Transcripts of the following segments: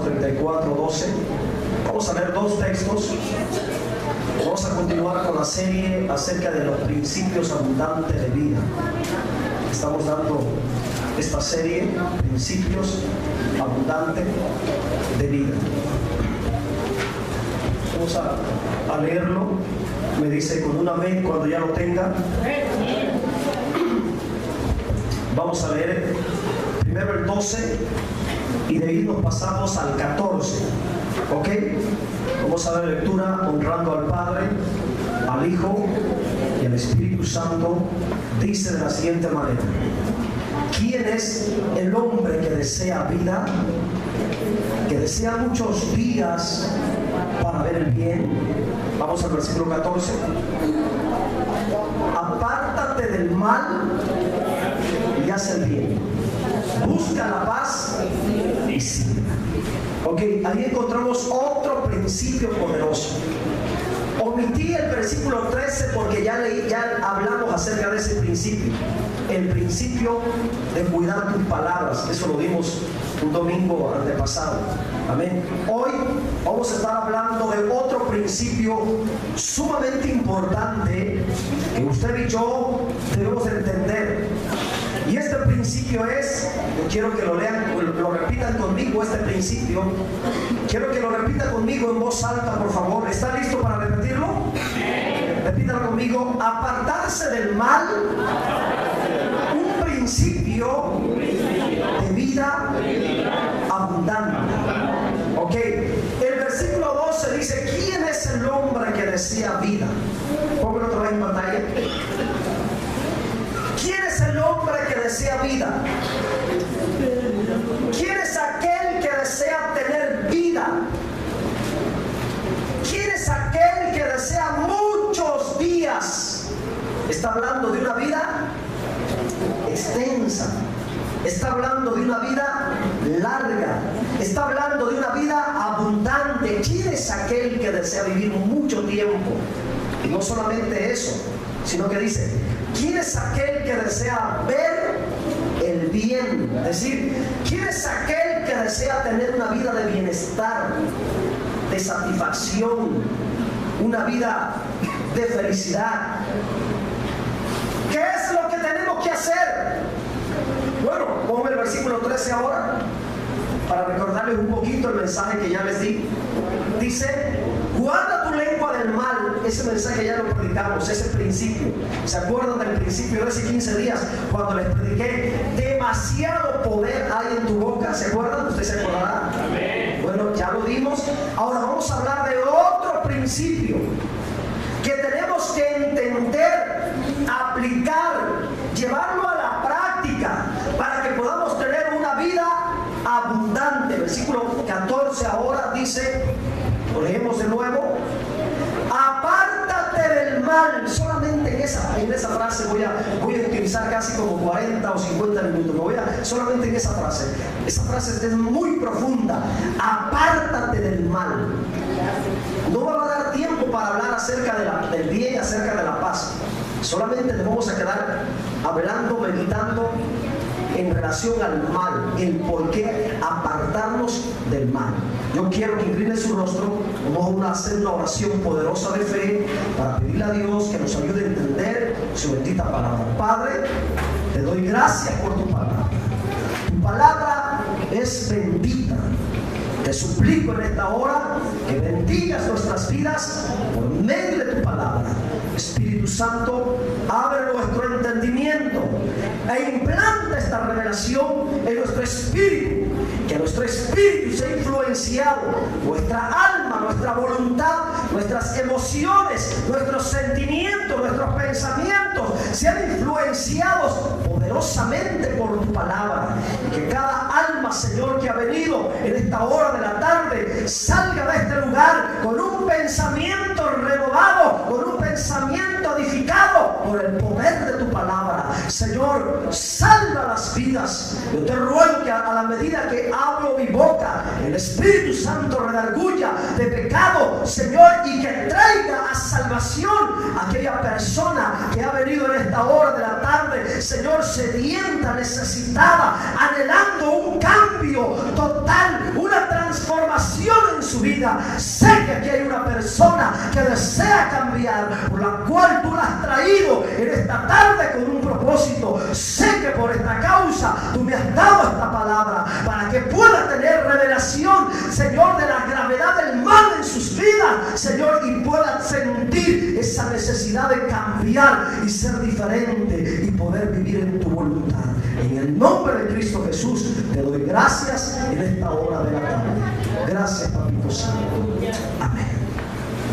34:12. Vamos a leer dos textos. Vamos a continuar con la serie acerca de los principios abundantes de vida. Estamos dando esta serie, principios abundantes de vida. Vamos a leerlo. Me dice con un amén cuando ya lo tenga. Vamos a leer primero el 12 y de ahí nos pasamos al 14. ¿Ok? Vamos a dar lectura honrando al Padre, al Hijo y al Espíritu Santo. Dice de la siguiente manera: ¿quién es el hombre que desea vida, que desea muchos días para ver el bien? Vamos al versículo 14. Apártate del mal y haz el bien. Busca la paz y síguela. Ok, ahí encontramos otro principio poderoso. Omití el versículo 13 porque ya hablamos acerca de ese principio. El principio de cuidar tus palabras. Eso lo vimos un domingo antepasado. Amén. Hoy vamos a estar hablando de otro principio sumamente importante que usted y yo debemos entender. Y este principio es, quiero que lo lean, lo repitan conmigo, este principio. Quiero que lo repita conmigo en voz alta, por favor. ¿Está listo para repetirlo? Repítalo conmigo. Apartarse del mal, un principio de vida abundante. Ok. El versículo 12 dice: ¿quién es el hombre que desea vida? Póngalo otra vez en pantalla. ¿Quién es el hombre que desea vida? ¿Quién es aquel que desea tener vida? ¿Quién es aquel que desea muchos días? Está hablando de una vida extensa. Está hablando de una vida larga. Está hablando de una vida abundante. ¿Quién es aquel que desea vivir mucho tiempo? Y no solamente eso, sino que dice: ¿quién es aquel que desea ver el bien? Es decir, ¿quién es aquel que desea tener una vida de bienestar, de satisfacción, una vida de felicidad? ¿Qué es lo que tenemos que hacer? Bueno, ponme el versículo 13 ahora, para recordarles un poquito el mensaje que ya les di. Dice: guarda tu lengua del mal. Ese mensaje ya lo predicamos, ese principio. ¿Se acuerdan del principio de hace 15 días? Cuando les prediqué: demasiado poder hay en tu boca. ¿Se acuerdan? ¿Usted se acordará? Amén. Bueno, ya lo dimos. Ahora vamos a hablar de otro principio que tenemos que entender, aplicar, llevarlo a la práctica para que podamos tener una vida abundante. Versículo 14 ahora dice, lo leemos de nuevo: apártate del mal. Solamente en esa frase voy a utilizar casi como 40 o 50 minutos. Solamente en esa frase. Esa frase es muy profunda. Apártate del mal. No va a dar tiempo para hablar acerca del bien y acerca de la paz. Solamente nos vamos a quedar hablando, meditando en relación al mal, el por qué apartarnos del mal. Yo quiero que incline su rostro. Vamos a hacer una oración poderosa de fe para pedirle a Dios que nos ayude a entender su bendita palabra. Padre, te doy gracias por tu palabra. Tu palabra es bendita. Te suplico en esta hora que bendigas nuestras vidas por medio de tu palabra. Espíritu Santo, abre nuestro entendimiento e implanta esta revelación en nuestro espíritu. Que nuestro espíritu sea influenciado, nuestra alma, nuestra voluntad, nuestras emociones, nuestros sentimientos, nuestros pensamientos sean influenciados poderosamente por tu palabra. Y que cada alma, Señor, que ha venido en esta hora de la tarde, salga de este lugar con un pensamiento renovado, con un pensamiento edificado por el poder de tu palabra. Señor, salva las vidas. Yo te ruego que a la medida que abro mi boca, el Espíritu Santo redarguya de pecado, Señor, y que traiga a salvación a aquella persona que ha venido en esta hora de la tarde, Señor, sedienta, necesitada, anhelando un cambio total, una transformación vida. Sé que aquí hay una persona que desea cambiar, por la cual tú la has traído en esta tarde con un propósito. Sé que por esta causa tú me has dado esta palabra para que pueda tener revelación, Señor, de la gravedad del mal en sus vidas, Señor, y pueda sentir esa necesidad de cambiar y ser diferente y poder vivir en tu voluntad. En el nombre de Cristo Jesús te doy gracias en esta hora de la tarde. Gracias, Papito Santo. Amén.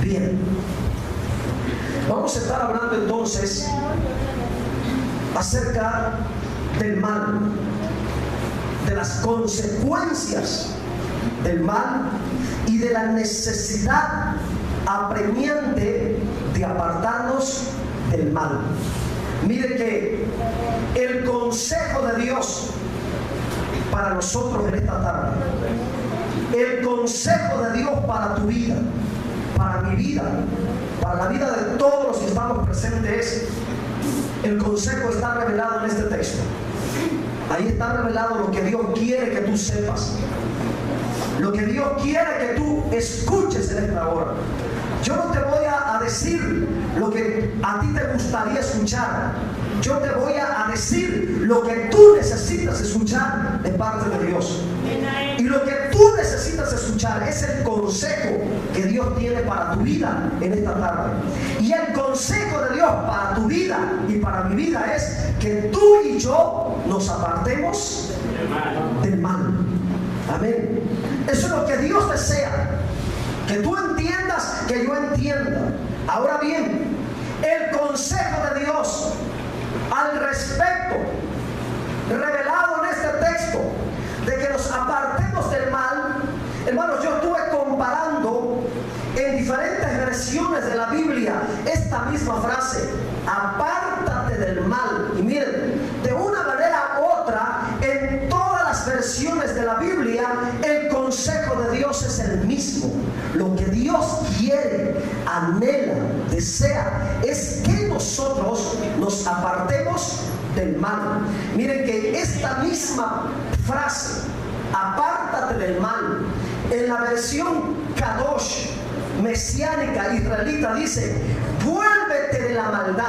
Bien, vamos a estar hablando entonces acerca del mal, de las consecuencias del mal y de la necesidad apremiante de apartarnos del mal. Mire que el consejo de Dios para nosotros en esta tarde, el consejo de Dios para tu vida, para mi vida, para la vida de todos los que estamos presentes, el consejo está revelado en este texto. Ahí está revelado lo que Dios quiere que tú sepas, lo que Dios quiere que tú escuches en esta hora. Yo no te voy a decir lo que a ti te gustaría escuchar. Yo te voy a decir lo que tú necesitas escuchar de parte de Dios. Y lo que tú necesitas escuchar es el consejo que Dios tiene para tu vida en esta tarde. Y el consejo de Dios para tu vida y para mi vida es que tú y yo nos apartemos del mal. Amén. Eso es lo que Dios desea. Que tú entiendas, que yo entienda. Ahora bien, el consejo de Dios al respecto, revelado en este texto, de que nos apartemos del mal. Hermanos, yo estuve comparando en diferentes versiones de la Biblia esta misma frase: apártate del mal. Y miren, de una manera u otra, en todas las versiones de la Biblia, el consejo de Dios es el mismo. Lo que Dios quiere, anhela, desea, es que nosotros nos apartemos del mal. Miren que esta misma frase, apártate del mal, en la versión Kadosh, mesiánica, israelita, dice: vuélvete de la maldad.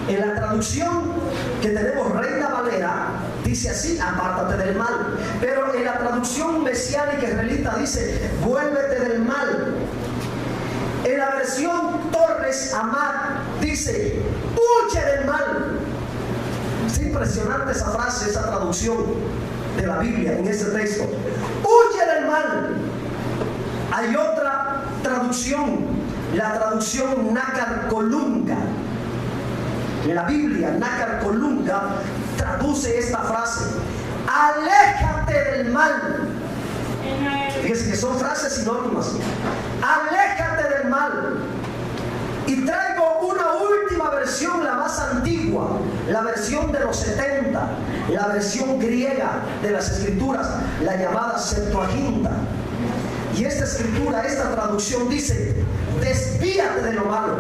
En la traducción que tenemos, Reina Valera, dice así: apártate del mal. Pero en la traducción mesiánica israelita dice: vuélvete del mal. En la versión Torres Amat dice: huye del mal. Es impresionante esa frase, esa traducción de la Biblia en ese texto. Huye del mal. Hay otra traducción, la traducción Nácar Colunga. En la Biblia, Nácar Colunga traduce esta frase: aléjate del mal. Fíjense que son frases sinónimas. Aléjate del mal. Y traigo una última versión, la más antigua, la versión de los 70, la versión griega de las Escrituras, la llamada Septuaginta. Y esta escritura, esta traducción dice: desvíate de lo malo.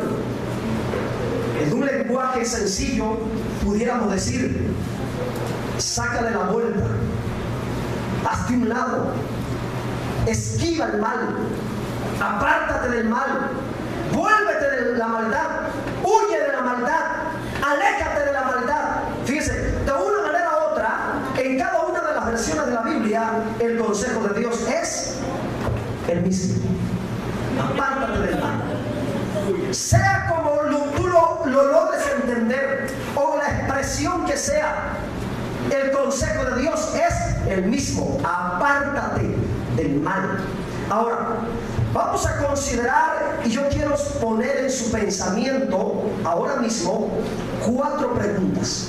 En un lenguaje sencillo pudiéramos decir: sácale la vuelta, hazte un lado, esquiva el mal, apártate del mal, vuélvete de la maldad, huye de la maldad, aléjate de la maldad. Fíjese, de una manera u otra, en cada una de las versiones de la Biblia, el consejo de Dios es el mismo: apártate del mal. Sea como tú lo logres entender, o la expresión que sea, el consejo de Dios es el mismo: apártate del mal. Ahora, vamos a considerar, y yo quiero poner en su pensamiento ahora mismo 4 preguntas.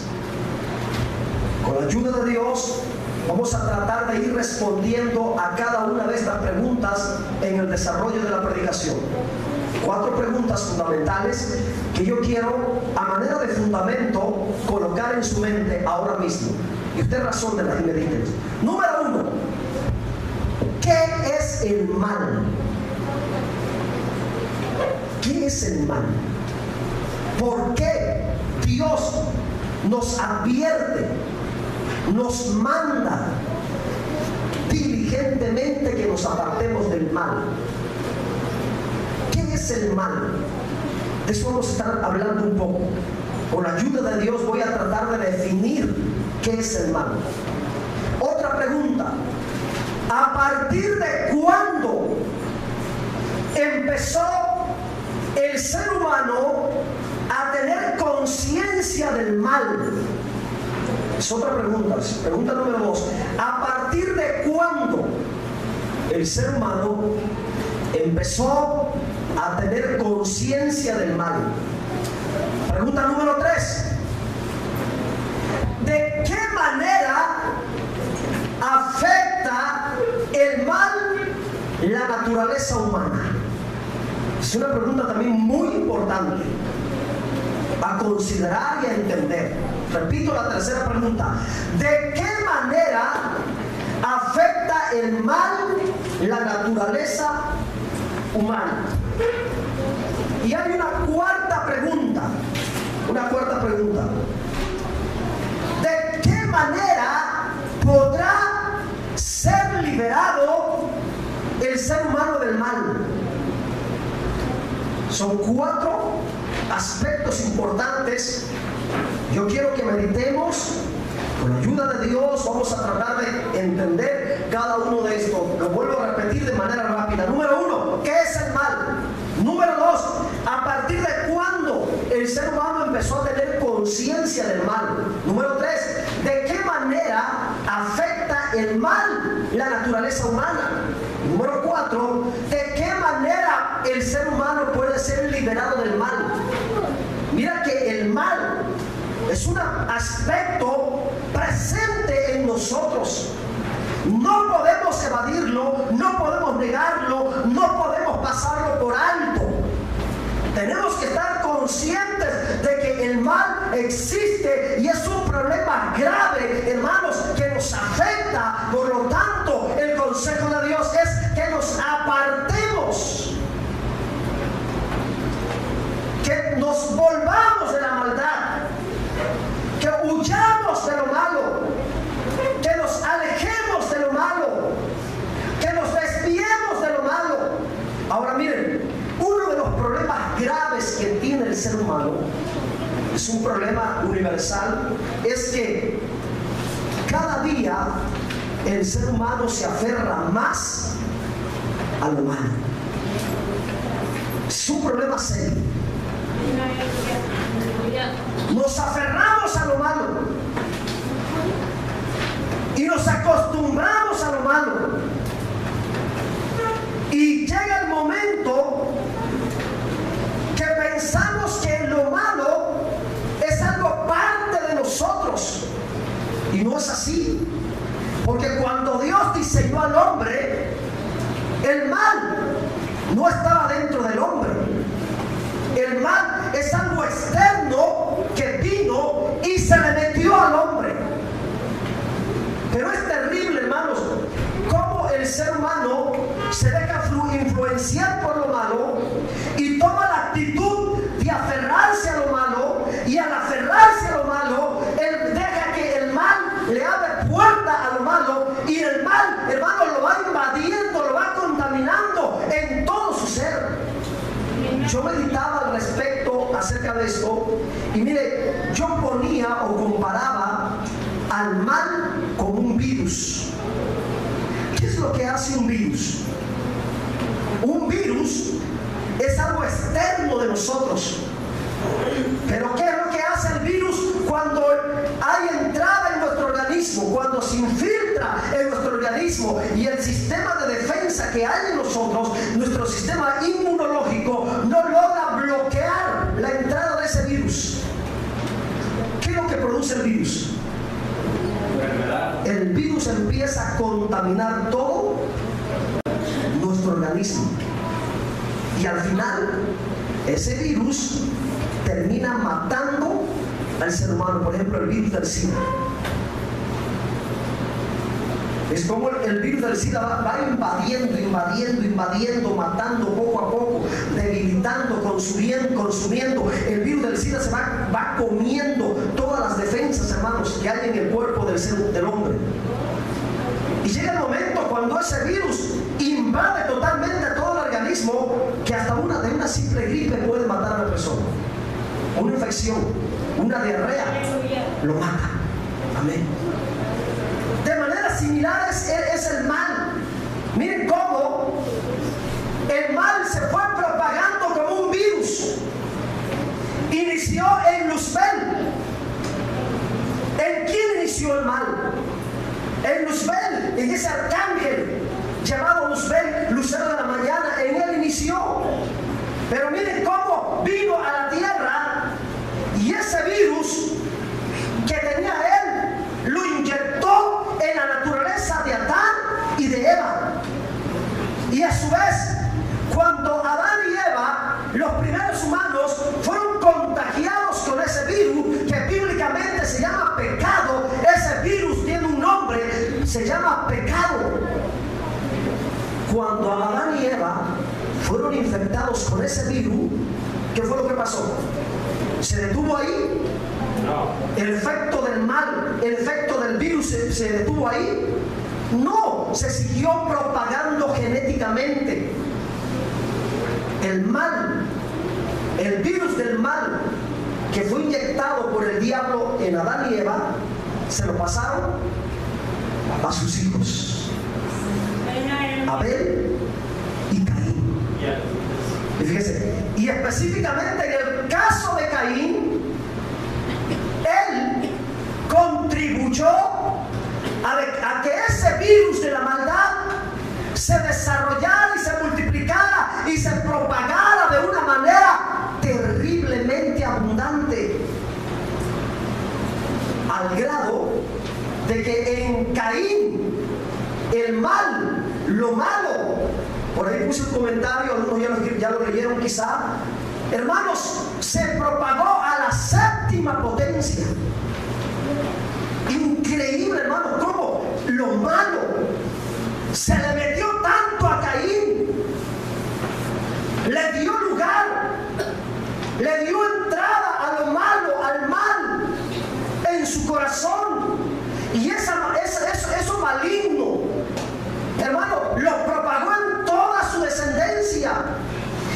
Con la ayuda de Dios vamos a tratar de ir respondiendo a cada una de estas preguntas en el desarrollo de la predicación. 4 preguntas fundamentales que yo quiero, a manera de fundamento, colocar en su mente ahora mismo. Y usted razónelas y medítelas. Número 1. ¿Qué es el mal? ¿Qué es el mal? ¿Por qué Dios nos advierte, nos manda diligentemente que nos apartemos del mal? mal? ¿Qué es el mal? De eso vamos a estar hablando un poco. Con la ayuda de Dios voy a tratar de definir qué es el mal. Otra pregunta: ¿a partir de cuándo empezó el ser humano a tener conciencia del mal? Es otra pregunta. Pregunta número 2: ¿a partir de cuándo el ser humano empezó a tener conciencia del mal? Pregunta número 3: ¿de qué manera afecta el mal la naturaleza humana? Es una pregunta también muy importante a considerar y a entender. Repito la tercera pregunta: ¿de qué manera afecta el mal la naturaleza humana? Y hay una cuarta pregunta. ¿De qué manera podrá ser liberado el ser humano del mal? Son 4 aspectos importantes. Yo quiero que meditemos. Con la ayuda de Dios vamos a tratar de entender cada uno de estos. Lo vuelvo a repetir de manera rápida. Número 1, ¿qué es el mal? Número 2, ¿a partir de cuándo el ser humano empezó a tener conciencia del mal? Número 3, ¿de qué manera afecta el mal la naturaleza humana? Número 4, ¿de qué manera el ser humano puede ser liberado del mal? Mira que el mal es un aspecto presente en nosotros. No podemos evadirlo, no podemos negarlo, no podemos pasarlo por alto. Tenemos que estar conscientes de que el mal existe y es un problema grave, hermanos, que nos afecta. Por lo tanto, el consejo de Dios es que nos apartemos, que nos volvamos de la maldad, que huyamos de lo malo, que nos alejemos de lo malo, que nos desviemos de lo malo. Ahora miren, uno de los problemas graves que tiene el ser humano, es un problema universal, es que cada día el ser humano se aferra más a lo malo. Es un problema serio. Nos aferramos a lo malo y nos acostumbramos a lo malo, y llega el momento que pensamos que lo malo es algo parte de nosotros, y no es así, porque cuando Dios diseñó al hombre, el mal no estaba dentro del hombre. El mal es algo externo que vino y se le metió al hombre. Pero es terrible, hermanos, cómo el ser humano se deja influenciar por lo malo y toma la actitud de aferrarse a lo malo, y al aferrarse a lo malo, él deja que el mal le abre puerta a lo malo, y el mal, hermano, lo va invadiendo, lo va contaminando en todo su ser. Yo meditaba al respecto acerca de esto, y mire, yo ponía o comparaba al mal con un virus. ¿Qué es lo que hace un virus? Un virus es algo externo de nosotros. Pero ¿qué es lo que hace el virus cuando hay entrada en nuestro organismo? Cuando se infiltra en nuestro organismo y el sistema de defensa que hay en nosotros, nuestro sistema inmunológico, no logra bloquear la entrada de ese virus. ¿Qué es lo que produce el virus? El virus empieza a contaminar todo nuestro organismo, y al final ese virus termina matando al ser humano. Por ejemplo, el virus del SIDA. Es como el virus del SIDA va invadiendo, matando poco a poco, debilitando, consumiendo. El virus del SIDA se va comiendo todas las defensas, hermanos, que hay en el cuerpo del hombre. Y llega el momento cuando ese virus invade totalmente mismo que hasta de una simple gripe puede matar a la persona. Una infección, una diarrea, lo mata. Amén. De manera similar es el mal. Miren cómo el mal se fue propagando como un virus. Inició en Luzbel. ¿En quién inició el mal? En Luzbel, en ese arcángel llamado Luzbel, lucero de la mañana, en él inició. Pero miren cómo vino a la tierra y ese virus que tenía él lo inyectó en la naturaleza de Adán y de Eva. Y a su vez, cuando Adán y Eva, los primeros humanos, fueron contagiados con ese virus que bíblicamente se llama pecado, ese virus tiene un nombre, se llama pecado. Cuando Adán y Eva fueron infectados con ese virus, ¿qué fue lo que pasó? ¿Se detuvo ahí? No. ¿El efecto del mal, el efecto del virus se detuvo ahí? No, se siguió propagando genéticamente. El mal, el virus del mal que fue inyectado por el diablo en Adán y Eva, se lo pasaron a sus hijos, Abel y Caín. Y fíjese, y específicamente en el caso de Caín, él contribuyó a que ese virus de la maldad se desarrollara y se multiplicara y se propagara de una manera terriblemente abundante, al grado de que en Caín el mal, lo malo, por ahí puse un comentario, algunos ya lo leyeron quizá, hermanos, se propagó a la séptima potencia. Increíble, hermanos, cómo lo malo se le metió tanto a Caín, le dio lugar, le dio entrada a lo malo, al mal en su corazón, y eso maligno, hermano, lo propagó en toda su descendencia,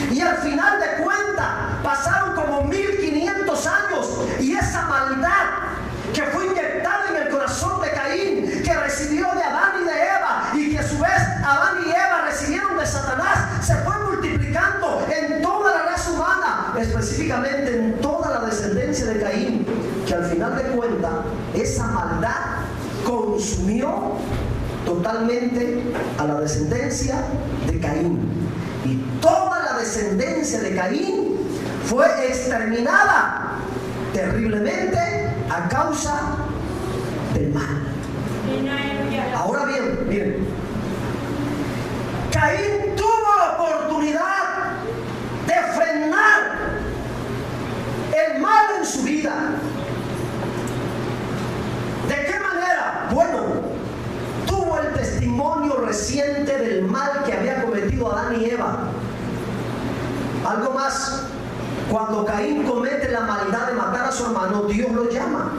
y al final de cuentas pasaron como 1500 años, y esa maldad que fue inyectada en el corazón de Caín, que recibió de Adán y de Eva, y que a su vez Adán y Eva recibieron de Satanás, se fue multiplicando en toda la raza humana, específicamente en toda la descendencia de Caín, que al final de cuentas esa maldad consumió totalmente a la descendencia de Caín, y toda la descendencia de Caín fue exterminada terriblemente a causa del mal. Ahora bien, miren, Caín tuvo la oportunidad de frenar el mal en su vida. ¿De qué manera? Bueno, tuvo el testimonio reciente del mal que había cometido Adán y Eva. Algo más, cuando Caín comete la maldad de matar a su hermano, Dios lo llama.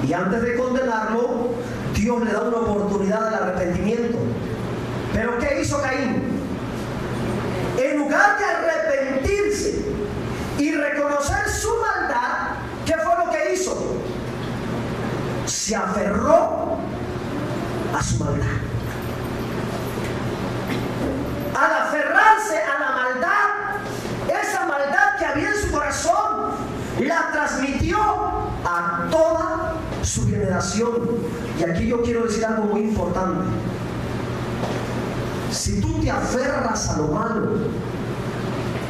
Y antes de condenarlo, Dios le da una oportunidad del arrepentimiento. ¿Pero qué hizo Caín? En lugar de arrepentirse y reconocer su maldad, ¿qué fue lo que hizo? Se aferró a su maldad. Al aferrarse a la maldad, esa maldad que había en su corazón, la transmitió a toda su generación. Y aquí yo quiero decir algo muy importante. Si tú te aferras a lo malo,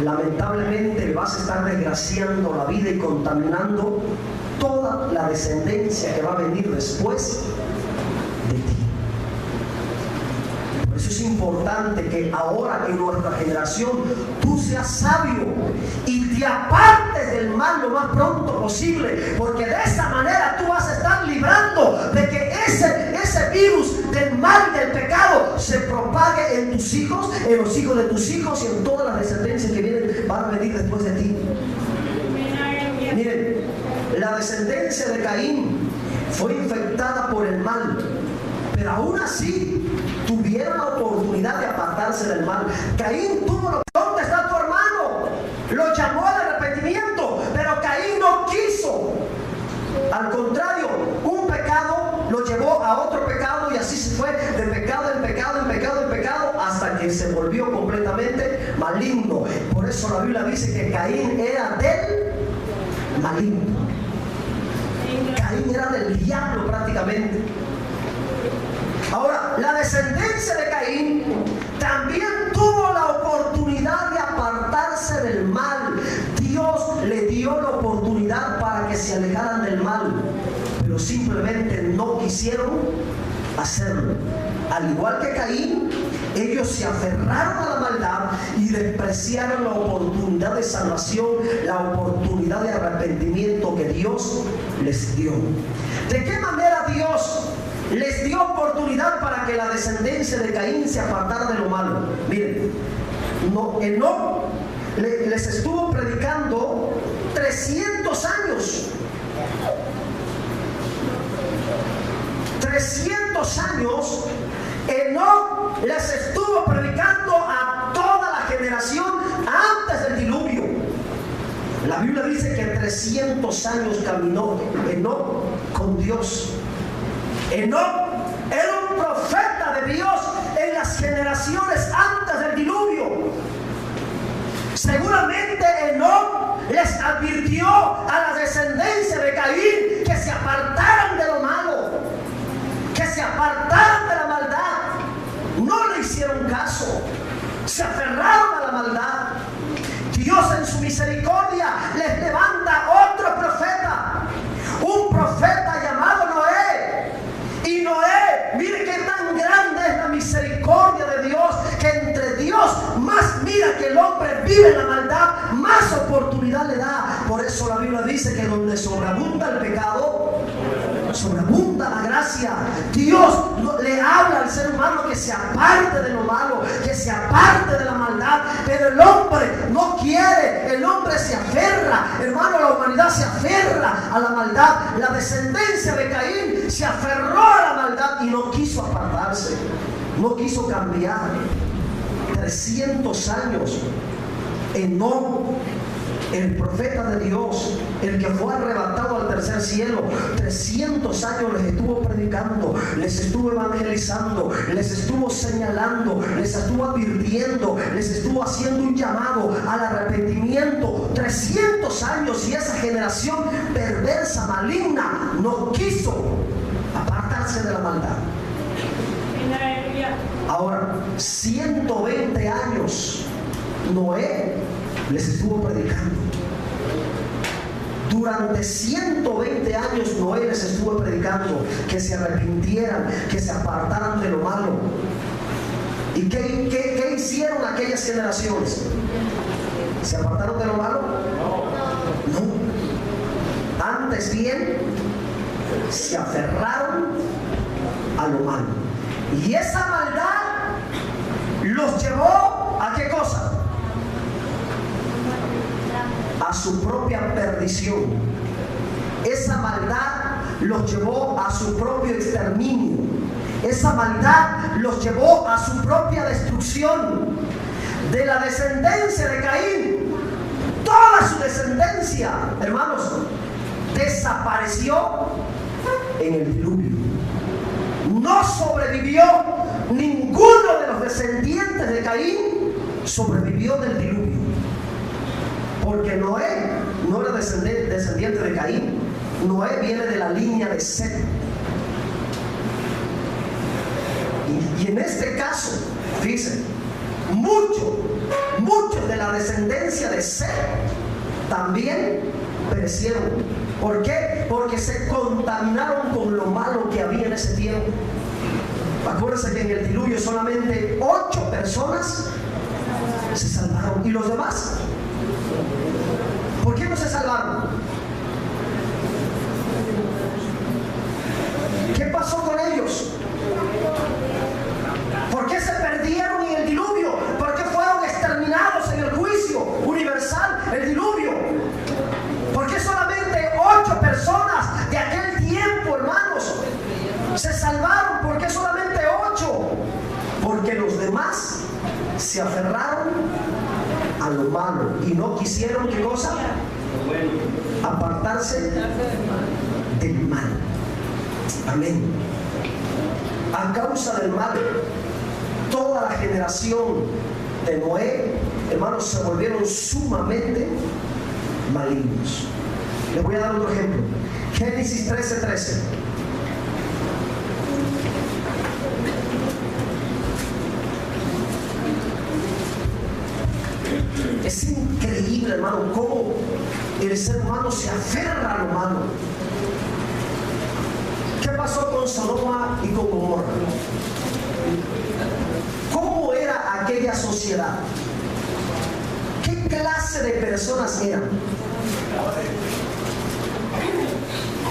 lamentablemente vas a estar desgraciando la vida y contaminando toda la descendencia que va a venir después de ti. Por eso es importante que ahora en nuestra generación tú seas sabio y te apartes del mal lo más pronto posible, porque de esa manera tú vas a estar librando de que ese virus del mal y del pecado se propague en tus hijos, en los hijos de tus hijos y en todas las descendencias que van a venir después de ti. Miren, la descendencia de Caín fue infectada por el mal, pero aún así tuvieron la oportunidad de apartarse del mal. Caín tuvo la Al contrario, un pecado lo llevó a otro pecado y así se fue de pecado en pecado, en pecado, en pecado, hasta que se volvió completamente maligno. Por eso la Biblia dice que Caín era del maligno. Caín era del diablo prácticamente. Ahora, la descendencia de Caín también tuvo la oportunidad de apartarse del mal. Dios le dio la oportunidad para que se alejaran del mal, pero simplemente no quisieron hacerlo. Al igual que Caín, ellos se aferraron a la maldad y despreciaron la oportunidad de salvación, la oportunidad de arrepentimiento que Dios les dio. ¿De qué manera Dios les dio oportunidad para que la descendencia de Caín se apartara de lo malo? Miren, Enoc les estuvo predicando 300 años. 300 años Enoc les estuvo predicando a toda la generación antes del diluvio. La Biblia dice que 300 años caminó Enoc con Dios. Enoc era un profeta de Dios en las generaciones antes del diluvio. Seguramente Enoc les advirtió a la descendencia de Caín que se apartaran de lo malo, que se apartaran de la maldad. No le hicieron caso, se aferraron a la maldad. Dios en su misericordia les levanta otro profeta, un profeta llamado Noé. Y Noé, mire qué tan grande es la misericordia de Dios, que entre Dios más mira que el hombre vive en la maldad, más oportunidad le da. Por eso la Biblia dice que donde sobreabunda el pecado, sobreabunda la gracia. Dios le habla al ser humano que se aparte de lo malo, que se aparte de la maldad, pero el hombre no quiere, el hombre se aferra. Hermano, la humanidad se aferra a la maldad. La descendencia de Caín se aferró a la maldad y no quiso apartarse, no quiso cambiar. 300 años Enoc, el profeta de Dios, el que fue arrebatado al tercer cielo, 300 años les estuvo predicando, les estuvo evangelizando, les estuvo señalando, les estuvo advirtiendo, les estuvo haciendo un llamado al arrepentimiento. 300 años, y esa generación perversa, maligna, no quiso apartarse de la maldad. Ahora, 120 años Noé les estuvo predicando. Durante 120 años Noé les estuvo predicando que se arrepintieran, que se apartaran de lo malo. ¿Y qué hicieron aquellas generaciones? ¿Se apartaron de lo malo? No. Antes bien, se aferraron a lo malo. Y esa maldad los llevó ¿a qué cosa? A su propia perdición. Esa maldad los llevó a su propio exterminio. Esa maldad los llevó a su propia destrucción. De la descendencia de Caín, toda su descendencia, hermanos, desapareció en el diluvio. No sobrevivió ninguno de los descendientes de Caín, sobrevivió del diluvio. Porque Noé no era descendiente de Caín. Noé viene de la línea de Set. Y en este caso, fíjense, muchos de la descendencia de Set también perecieron. ¿Por qué? Porque se contaminaron con lo malo que había en ese tiempo. Acuérdense que en el diluvio solamente 8 personas se salvaron. ¿Y los demás? ¿Por qué no se salvaron? ¿Qué pasó con ellos? ¿Por qué se perdieron en el diluvio? ¿Por qué fueron exterminados en el juicio universal, el diluvio? ¿Por qué solamente 8 personas de aquel tiempo, hermanos, se salvaron? ¿Por qué solamente 8? Porque los demás se aferraron a lo malo y no quisieron, ¿qué cosa? Apartarse del mal. Amén. A causa del mal, toda la generación de Noé, hermanos, se volvieron sumamente malignos. Les voy a dar otro ejemplo. Génesis 13:13. Es increíble, hermano, cómo el ser humano se aferra a lo malo. ¿Qué pasó con Sodoma y con Gomorra? ¿Cómo era aquella sociedad? ¿Qué clase de personas eran?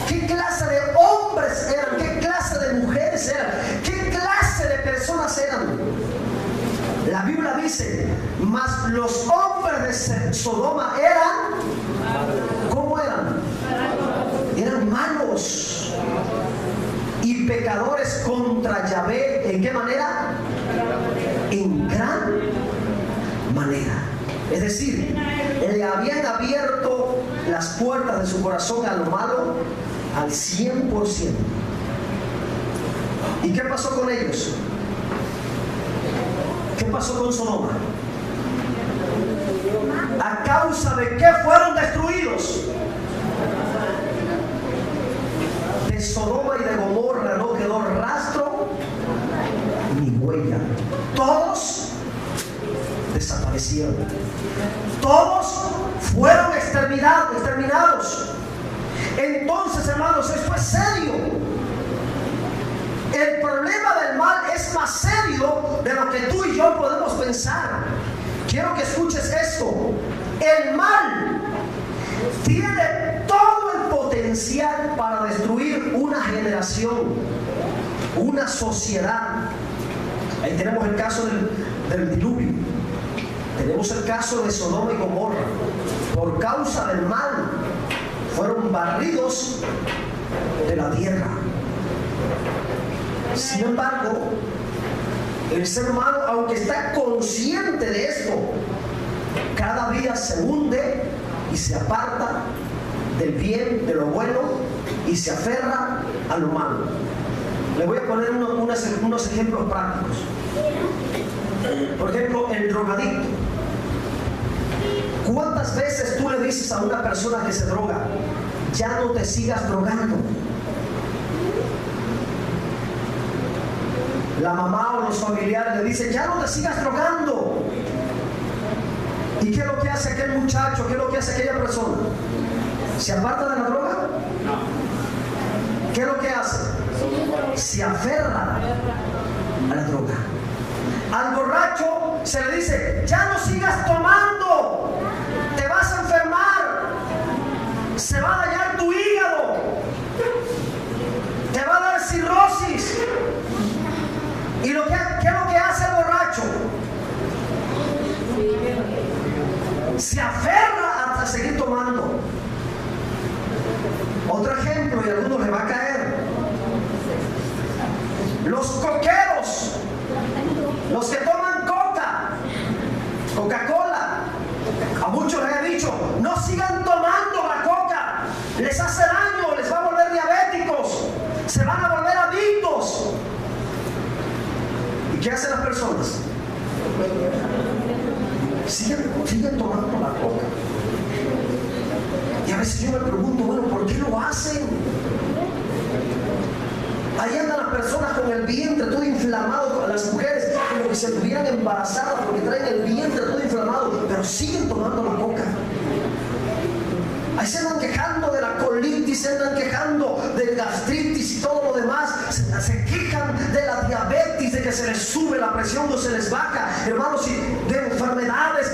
¿Qué clase de hombres eran? ¿Qué clase de mujeres eran? ¿Qué clase de personas eran? La Biblia dice, mas los hombres de Sodoma eran, ¿cómo eran? Eran malos y pecadores contra Yahvé. ¿En qué manera? En gran manera. Es decir, le habían abierto las puertas de su corazón a lo malo al 100%. ¿Y qué pasó con ellos? ¿Qué pasó con Sodoma? ¿A causa de qué fueron destruidos? De Sodoma y de Gomorra no quedó rastro ni huella. Todos desaparecieron. Todos fueron exterminados. Entonces, hermanos, esto es serio. El problema del mal es más serio de lo que tú y yo podemos pensar. Quiero que escuches esto. El mal tiene todo el potencial para destruir una generación, una sociedad. Ahí tenemos el caso del diluvio. Tenemos el caso de Sodoma y Gomorra. Por causa del mal fueron barridos de la tierra. Sin embargo, el ser humano, aunque está consciente de esto, cada día se hunde y se aparta del bien, de lo bueno, y se aferra a lo malo. Les voy a poner unos ejemplos prácticos. Por ejemplo, el drogadicto. ¿Cuántas veces tú le dices a una persona que se droga, ya no te sigas drogando? La mamá o los familiares le dicen, ya no te sigas drogando. ¿Y qué es lo que hace aquel muchacho? ¿Qué es lo que hace aquella persona? ¿Se aparta de la droga? No. ¿Qué es lo que hace? Se aferra a la droga. Al borracho se le dice, ya no sigas tomando, te vas a enfermar, se va a dañar tu hígado, te va a dar cirrosis. ¿Y qué es lo que hace el borracho? Se aferra a seguir tomando. Otro ejemplo, y a algunos les va a caer. Los coqueros, los que toman Coca-Cola. A muchos les he dicho, no sigan tomando la coca, les hace daño, les va a volver diabéticos, se van a volver adictos. ¿Y qué hacen las personas? Siguen tomando la coca. Y a veces yo me pregunto, bueno, ¿por qué lo hacen? Ahí andan las personas con el vientre todo inflamado, las mujeres como que se estuvieran embarazadas porque traen el vientre todo inflamado, pero siguen tomando la coca. Ahí se andan quejando de la colitis, se andan quejando de gastritis y todo lo demás, se quejan de la diabetes, de que se les sube la presión o se les baja, hermanos, y de enfermedades,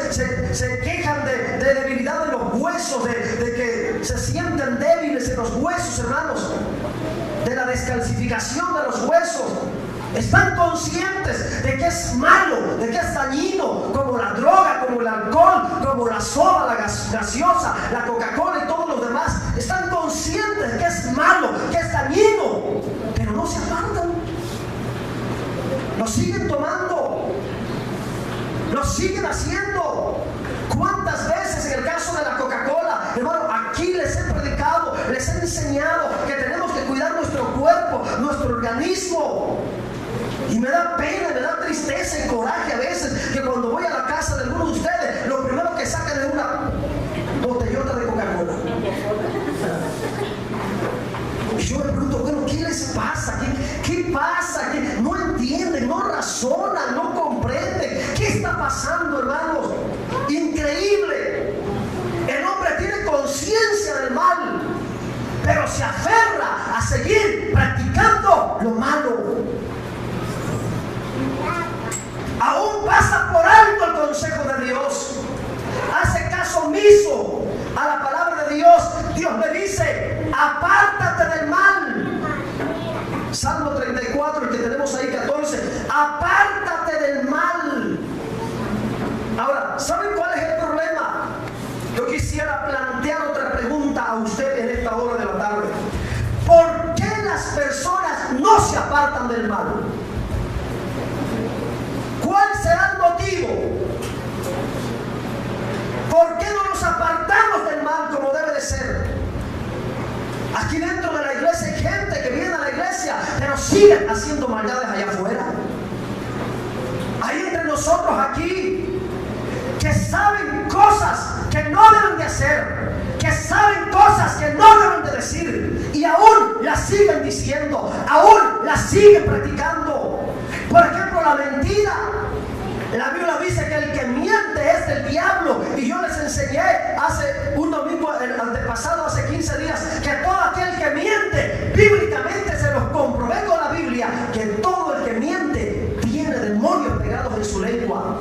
se quejan de debilidad de los huesos, de que se sienten débiles en los huesos, hermanos, de la descalcificación de los huesos. Están conscientes de que es malo, de que es dañino, como la droga, como el alcohol, como la soda, la gaseosa, la Coca-Cola y todos los demás. Están conscientes de que es malo, que es dañino, pero no se apartan. Lo siguen tomando, lo siguen haciendo. ¿Cuántas veces en el caso de la Coca-Cola, hermano, aquí les he predicado, les he enseñado que tenemos nuestro organismo. Y me da pena, me da tristeza y coraje a veces que cuando voy a la casa de alguno de ustedes, lo primero que sacan es una botellota de Coca-Cola. Y yo me pregunto, bueno, ¿qué les pasa? ¿Qué pasa? ¿Qué? No entienden, no razonan, no comprenden. ¿Qué está pasando, hermanos? Increíble. El hombre tiene conciencia del mal, pero se aferra a seguir practicando lo malo. Aún pasa por alto el consejo de Dios. Hace caso omiso a la palabra de Dios. Dios le dice, apártate del mal. Salmo 34, el que tenemos ahí, 14. Apártate del mal. Ahora, ¿saben cuál es el problema? Yo quisiera plantear otra pregunta a usted en esta hora de la tarde. ¿Por qué las personas no se apartan del mal? ¿Cuál será el motivo? ¿Por qué no nos apartamos del mal como debe de ser? Aquí dentro de la iglesia hay gente que viene a la iglesia, pero siguen haciendo maldades allá afuera. Hay entre nosotros aquí que saben cosas que no deben de hacer, que saben cosas que no deben de decir, y aún las siguen diciendo, aún las siguen practicando. Por ejemplo, la mentira. La Biblia dice que el que miente es del diablo. Y yo les enseñé hace un domingo, el antepasado, hace 15 días, que todo aquel que miente, bíblicamente se los comprobé con la Biblia, que todo el que miente tiene demonios pegados en su lengua.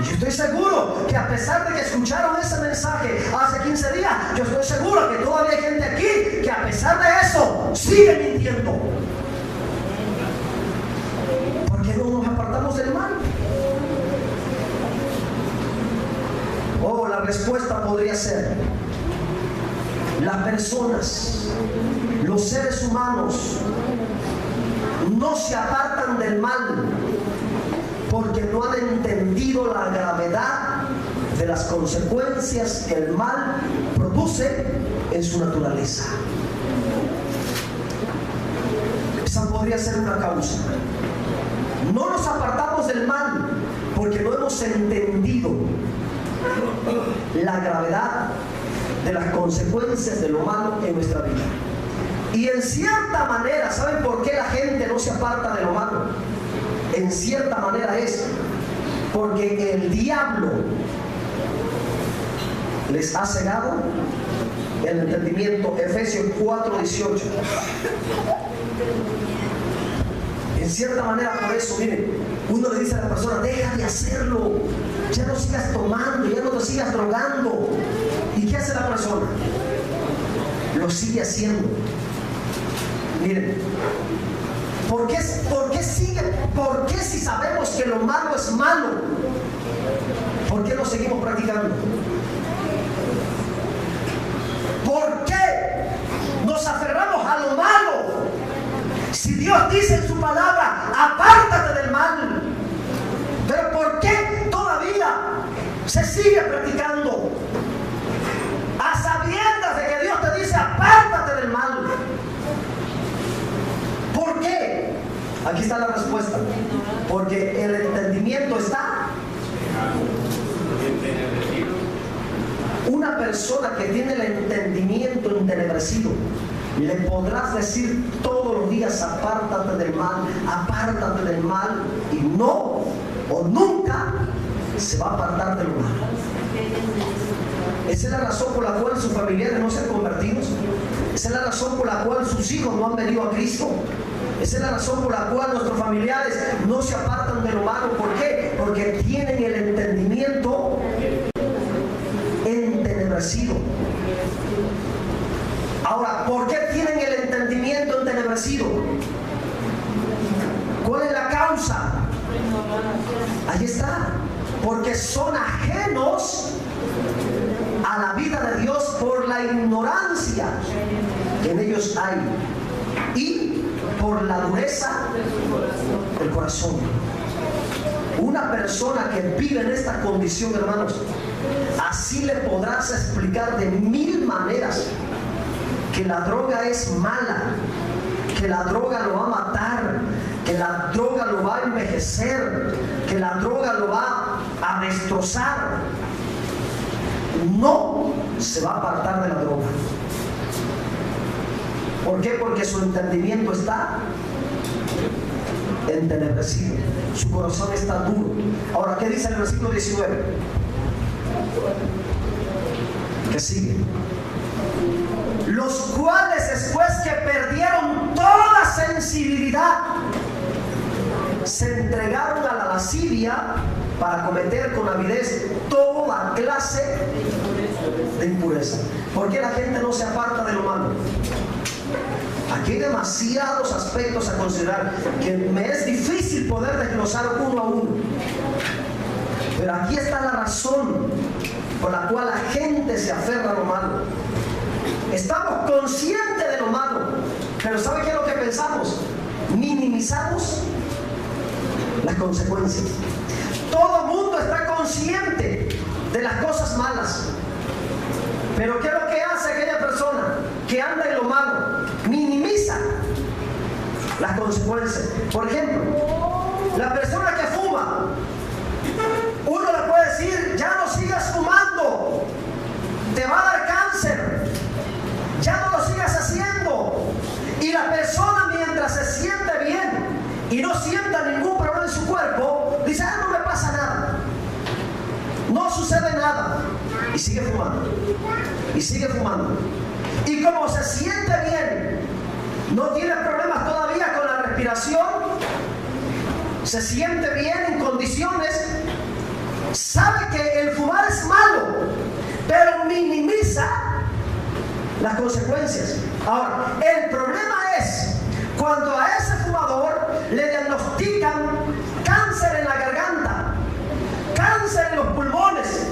Y yo estoy seguro que a pesar de que escucharon ese mensaje hace 15 días, yo estoy seguro que todavía hay gente aquí que a pesar de eso sigue mintiendo. ¿Por qué no nos apartamos del mal? Oh, la respuesta podría ser: las personas, los seres humanos, no se apartan del mal porque no han entendido la gravedad de las consecuencias que el mal produce en su naturaleza. Esa podría ser una causa. No nos apartamos del mal porque no hemos entendido la gravedad de las consecuencias de lo malo en nuestra vida. Y en cierta manera, ¿saben por qué la gente no se aparta de lo malo? En cierta manera es porque el diablo les ha cegado el entendimiento. Efesios 4:18. En cierta manera, por eso, miren, uno le dice a la persona: deja de hacerlo, ya no sigas tomando, ya no te sigas drogando. ¿Y qué hace la persona? Lo sigue haciendo. Miren, ¿por qué sigue? ¿Por qué, si sabemos que lo malo es malo, por qué lo seguimos practicando? ¿Por qué nos aferramos a lo malo? Si Dios dice en su palabra: apártate del mal. Pero ¿por qué todavía se sigue practicando? A sabiendas de que Dios te dice: apártate del mal. ¿Por qué? Aquí está la respuesta. Porque el entendimiento está. Una persona que tiene el entendimiento entenebrecido, le podrás decir todos los días: apártate del mal, y no o nunca se va a apartar de lo malo. Esa es la razón por la cual sus familiares no se han convertido. Esa es la razón por la cual sus hijos no han venido a Cristo. Esa es la razón por la cual nuestros familiares no se apartan de lo malo. ¿Por qué? Porque tienen el entendimiento entenebrecido. Ahora, ¿por qué tienen el entendimiento entenebrecido? ¿Cuál es la causa? Ahí está. Porque son ajenos a la vida de Dios por la ignorancia que en ellos hay y por la dureza del corazón. Una persona que vive en esta condición, hermanos, así le podrás explicar de 1000 maneras que la droga es mala, que la droga lo va a matar, que la droga lo va a envejecer, que la droga lo va a destrozar, no se va a apartar de la droga. ¿Por qué? Porque su entendimiento está entenebrecido, su corazón está duro. Ahora, ¿qué dice el versículo 19? Que sigue: los cuales, después que perdieron toda sensibilidad, se entregaron a la lascivia para cometer con avidez toda clase de impureza. ¿Por qué la gente no se aparta de lo malo? Aquí hay demasiados aspectos a considerar que me es difícil poder desglosar uno a uno. Pero aquí está la razón por la cual la gente se aferra a lo malo. Estamos conscientes de lo malo, pero ¿sabe qué es lo que pensamos? Minimizamos las consecuencias. Todo el mundo está consciente de las cosas malas, pero ¿qué es lo que hace aquella persona que anda en lo malo? Minimiza las consecuencias. Por ejemplo, la persona que fuma, uno le puede decir: ya no sigas fumando, te va a dar cáncer, ya no lo sigas haciendo. Y la persona, mientras se siente bien y no sienta ningún problema en su cuerpo, dice: no me pasa nada, no sucede nada, y sigue fumando, y sigue fumando. Y como se siente bien, no tiene problemas todavía con la respiración, se siente bien en condiciones, sabe que el fumar es malo, pero minimiza las consecuencias. Ahora, el problema es cuando a ese fumador le diagnostican cáncer en la garganta, cáncer en los pulmones.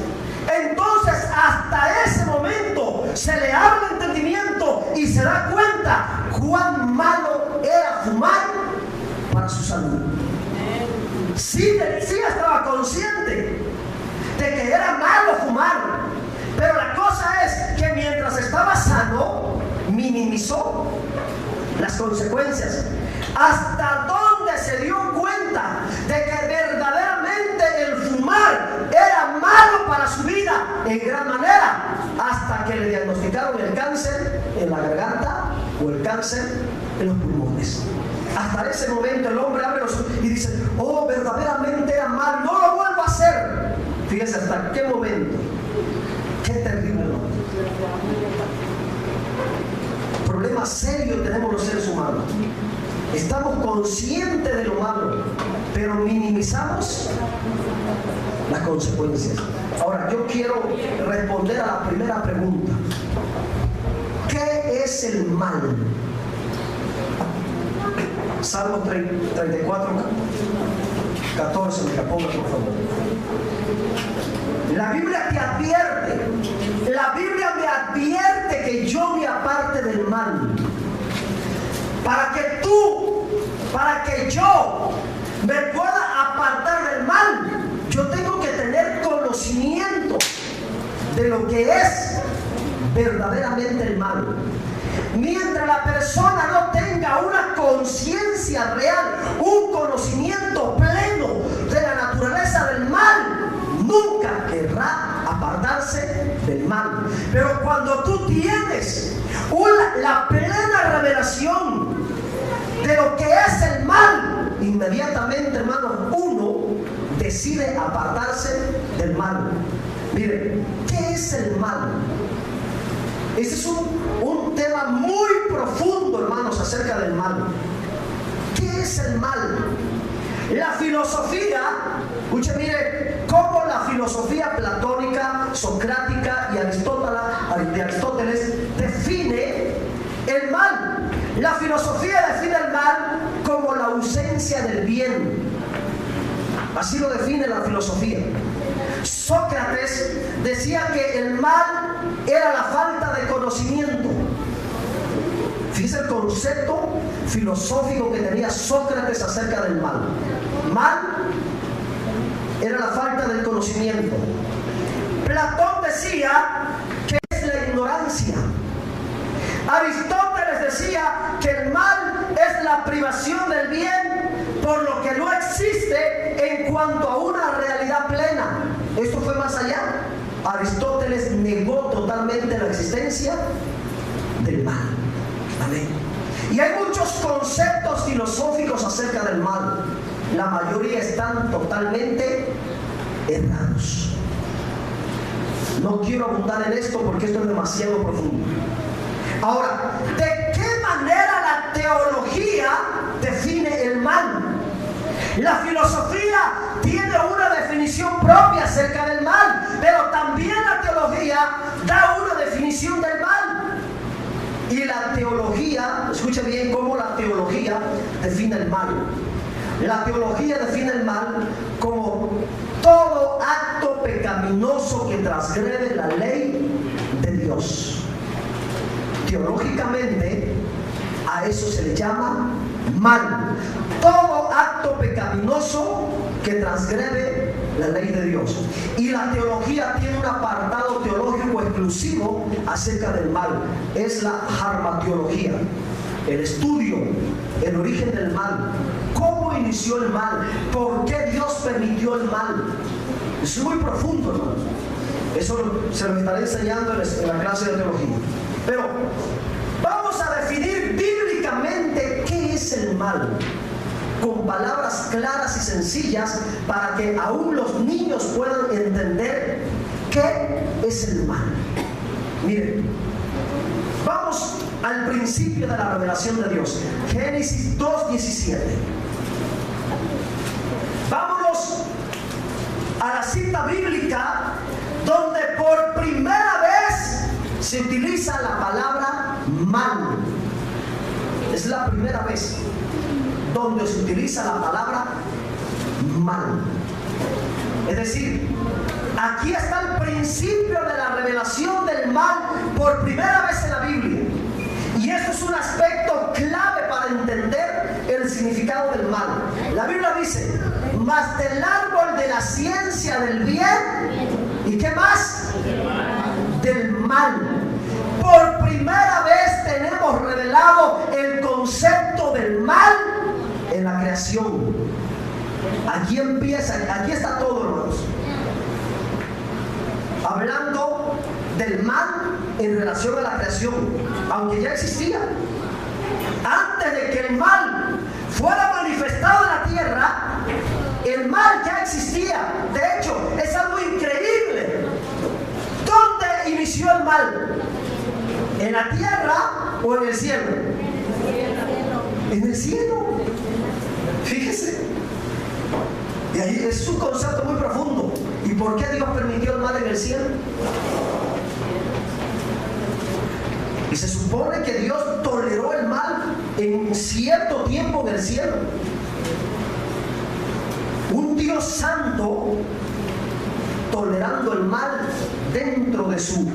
Entonces, hasta ese momento se le abre el entendimiento y se da cuenta cuán malo era fumar para su salud. Sí estaba consciente de que era malo fumar, pero la cosa es que mientras estaba sano, minimizó las consecuencias. Hasta donde se dio cuenta de que verdaderamente el fumar era malo para su vida en gran manera, hasta que le diagnosticaron el cáncer en la garganta o el cáncer en los pulmones. Hasta ese momento el hombre abre los ojos y dice: oh, verdaderamente era mal, no lo vuelvo a hacer. Fíjense hasta qué momento. Qué terrible, ¿no? Problema serio tenemos los seres humanos. Estamos conscientes de lo malo, pero minimizamos las consecuencias. Ahora, yo quiero responder a la primera pregunta: ¿qué es el mal? Salmo 34, 14, me la ponga, por favor. La Biblia te advierte, la Biblia me advierte que yo me aparte del mal. Para que yo me pueda apartar del mal, yo tengo que tener conocimiento de lo que es verdaderamente el mal. Mientras la persona no tenga una conciencia real, un conocimiento pleno de la naturaleza del mal, nunca querrá apartarse del mal. Pero cuando tú tienes la plena revelación de lo que es el mal, inmediatamente, hermanos, uno decide apartarse del mal. Mire, ¿qué es el mal? Ese es un tema muy profundo, hermanos, acerca del mal. ¿Qué es el mal? La filosofía, escuche, mire, cómo la filosofía platónica, socrática y de Aristóteles define el mal. La filosofía define el mal como la ausencia del bien. Así lo define la filosofía. Sócrates decía que el mal era la falta de conocimiento. Fíjese el concepto filosófico que tenía Sócrates acerca del mal. Mal era la falta del conocimiento. Platón decía que es la ignorancia. Aristóteles decía que el mal Aristóteles negó totalmente la existencia del mal. Amén. Y hay muchos conceptos filosóficos acerca del mal. La mayoría están totalmente errados. No quiero abundar en esto porque esto es demasiado profundo. Ahora, ¿de qué manera la teología define el mal? La filosofía tiene una definición propia acerca del mal, pero también la teología da una definición del mal. Y la teología, escucha bien cómo la teología define el mal. La teología define el mal como todo acto pecaminoso que transgrede la ley de Dios. Teológicamente, a eso se le llama mal. Todo acto pecaminoso que transgrede la ley de Dios. Y la teología tiene un apartado teológico exclusivo acerca del mal. Es la harmateología. El estudio, el origen del mal. ¿Cómo inició el mal? ¿Por qué Dios permitió el mal? Es muy profundo, hermano. Eso se lo estaré enseñando en la clase de teología. Pero vamos a definir bíblicamente qué es el mal, con palabras claras y sencillas, para que aún los niños puedan entender qué es el mal. Miren, vamos al principio de la revelación de Dios. Génesis 2:17. Vámonos a la cita bíblica donde por primera vez se utiliza la palabra mal. Es la primera vez donde se utiliza la palabra mal. Es decir, aquí está el principio de la revelación del mal por primera vez en la Biblia. Y eso es un aspecto clave para entender el significado del mal. La Biblia dice: mas del árbol de la ciencia del bien, ¿y qué más? Del mal. Por primera vez tenemos revelado el concepto del mal en la creación. Aquí empieza, aquí está todo, hermanos. Hablando del mal en relación a la creación, aunque ya existía. Antes de que el mal fuera manifestado en la tierra, el mal ya existía. De hecho, es algo increíble. ¿Dónde inició el mal? ¿En la tierra o en el cielo? En el cielo. Fíjese. Y ahí es un concepto muy profundo. ¿Y por qué Dios permitió el mal en el cielo? Y se supone que Dios toleró el mal en cierto tiempo en el cielo. Un Dios santo tolerando el mal dentro de su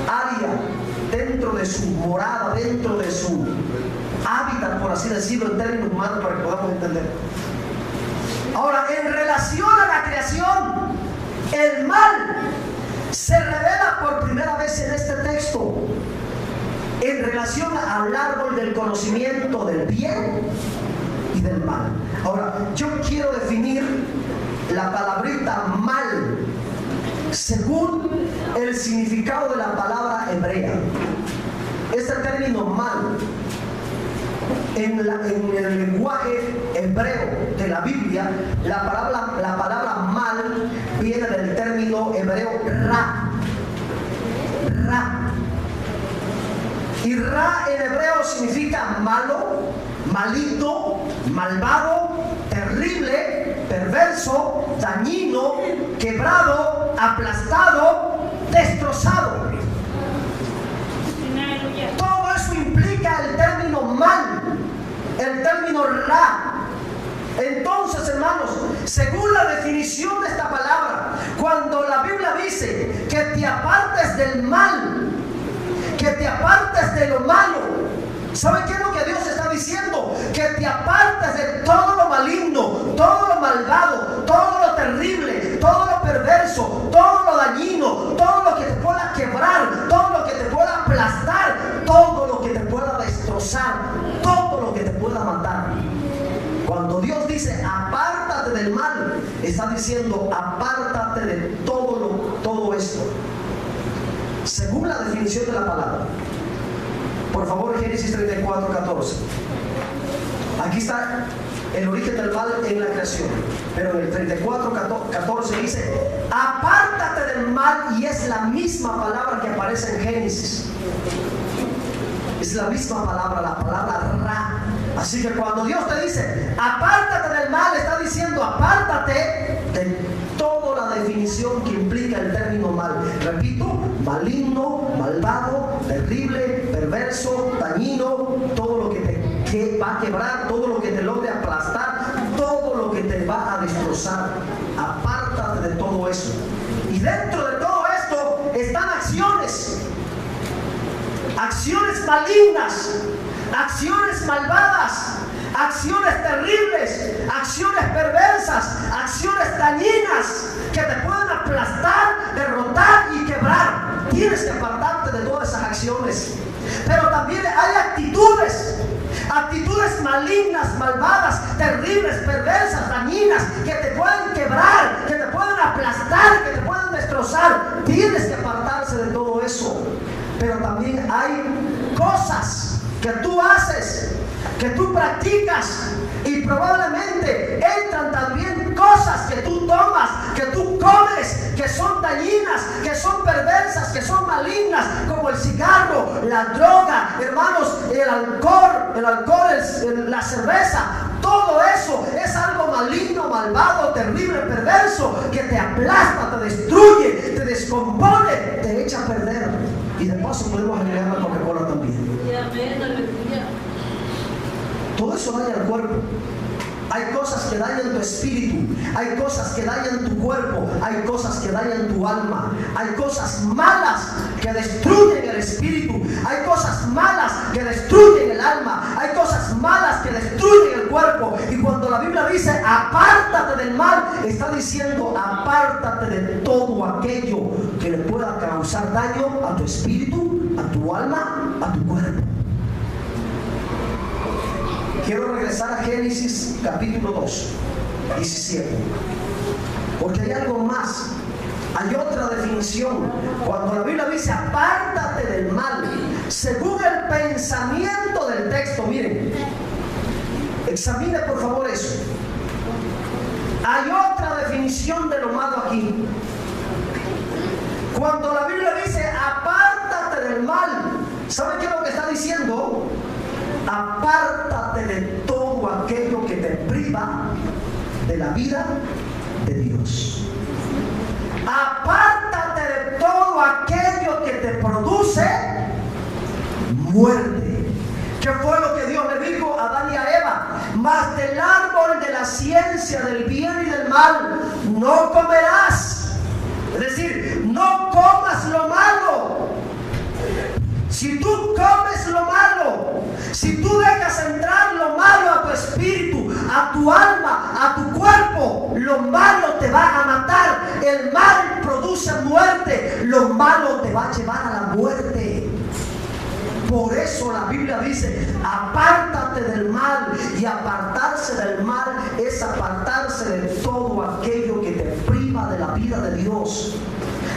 área, dentro de su morada, dentro de su hábitat, por así decirlo, en términos humanos, para que podamos entender. Ahora, en relación a la creación, el mal se revela por primera vez en este texto en relación al árbol del conocimiento del bien y del mal. Ahora, yo quiero definir la palabrita mal según el significado de la palabra hebrea. Este término mal en el lenguaje hebreo de la Biblia, la palabra mal viene del término hebreo ra. Y ra en hebreo significa malo, malito, malvado, terrible, perverso, dañino, quebrado, aplastado, destrozado. Todo eso implica el término mal, el término ra. Entonces, hermanos, según la definición de esta palabra, cuando la Biblia dice que te apartes del mal, que te apartes de lo malo, ¿sabe qué es lo que Dios está diciendo? Que te apartes de todo lo maligno, todo lo malvado, todo lo terrible, todo lo perverso, todo lo dañino, todo lo que te pueda quebrar, todo lo que te pueda aplastar, todo lo que te pueda destrozar, todo lo que te pueda matar. Cuando Dios dice apártate del mal, está diciendo: apártate de todo esto. Según la definición de la palabra, por favor, Génesis 34:14. Aquí está el origen del mal en la creación, pero en el 34:14 dice: apártate del mal, y es la misma palabra que aparece en Génesis. Es la misma palabra, la palabra ra. Así que cuando Dios te dice apártate del mal, está diciendo apártate de toda la definición que implica el término mal. Repito: maligno, malvado, terrible, perverso, dañino, todo lo que te va a quebrar, todo lo que te logre aplastar, todo lo que te va a destrozar. Apártate de todo eso. Y dentro de todo esto están acciones malignas, acciones malvadas, acciones terribles, acciones perversas, acciones dañinas que te pueden aplastar, derrotar y quebrar. Tienes que apartarte de todas esas acciones. Pero también hay actitudes malignas, malvadas, terribles, perversas, dañinas, que te pueden quebrar, que te pueden aplastar, que te pueden destrozar. Tienes que apartarse de todo eso. Pero también hay cosas que tú haces, que tú practicas, y probablemente entran también cosas que tú tomas, que tú comes, que son dañinas, que son perversas, que son malignas, como el cigarro, la droga, hermanos, el alcohol, la cerveza. Todo eso es algo maligno, malvado, terrible, perverso, que te aplasta, te destruye, te descompone, te echa a perder. Y de paso podemos agregar la Coca-Cola también. Todo eso daña al cuerpo. Hay cosas que dañan tu espíritu, hay cosas que dañan tu cuerpo, hay cosas que dañan tu alma, hay cosas malas que destruyen el espíritu, hay cosas malas que destruyen el alma, hay cosas malas que destruyen el cuerpo. Y cuando la Biblia dice apártate del mal, está diciendo apártate de todo aquello que le pueda causar daño a tu espíritu, a tu alma, a tu cuerpo. Quiero regresar a Génesis capítulo 2, 17. Porque hay algo más. Hay otra definición. Cuando la Biblia dice apártate del mal, según el pensamiento del texto, miren, examine por favor eso. Hay otra definición de lo malo aquí. Cuando la Biblia dice apártate del mal, ¿sabe qué es lo que está diciendo? Apártate de todo aquello que te priva de la vida de Dios. Apártate de todo aquello que te produce muerte. ¿Qué fue lo que Dios le dijo a Adán y a Eva? Mas del árbol de la ciencia del bien y del mal no comerás. Es decir, no comas lo malo. Si tú comes lo malo, si tú dejas entrar lo malo a tu espíritu, a tu alma, a tu cuerpo, lo malo te va a matar. El mal produce muerte, lo malo te va a llevar a la muerte. Por eso la Biblia dice apártate del mal, y apartarse del mal es apartarse de todo aquello que te priva de la vida de Dios.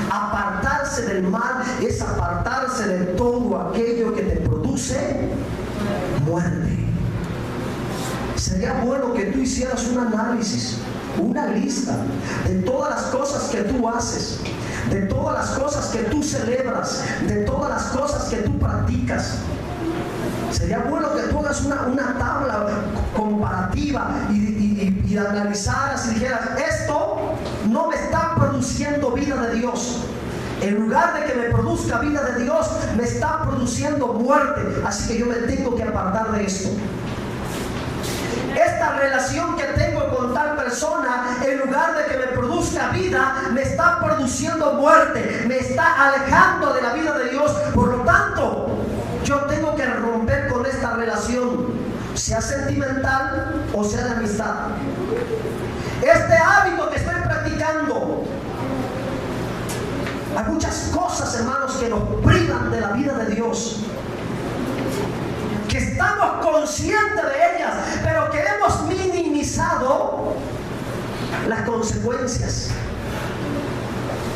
Apartarse del mal es apartarse de todo aquello que te produce muerte. Sería bueno que tú hicieras un análisis, una lista de todas las cosas que tú haces, de todas las cosas que tú celebras, de todas las cosas que tú practicas. Sería bueno que tú hagas una tabla comparativa y analizaras y dijeras: esto no me está produciendo vida de Dios. En lugar de que me produzca vida de Dios, me está produciendo muerte. Así que yo me tengo que apartar de esto. Esta relación que tengo con tal persona, en lugar de que me produzca vida, me está produciendo muerte, me está alejando de la vida de Dios. Por lo tanto, yo tengo que romper con esta relación, sea sentimental o sea de amistad. Este hábito que estoy practicando, hay muchas cosas, hermanos, que nos privan de la vida de Dios, que estamos conscientes de ellas, pero que hemos minimizado las consecuencias.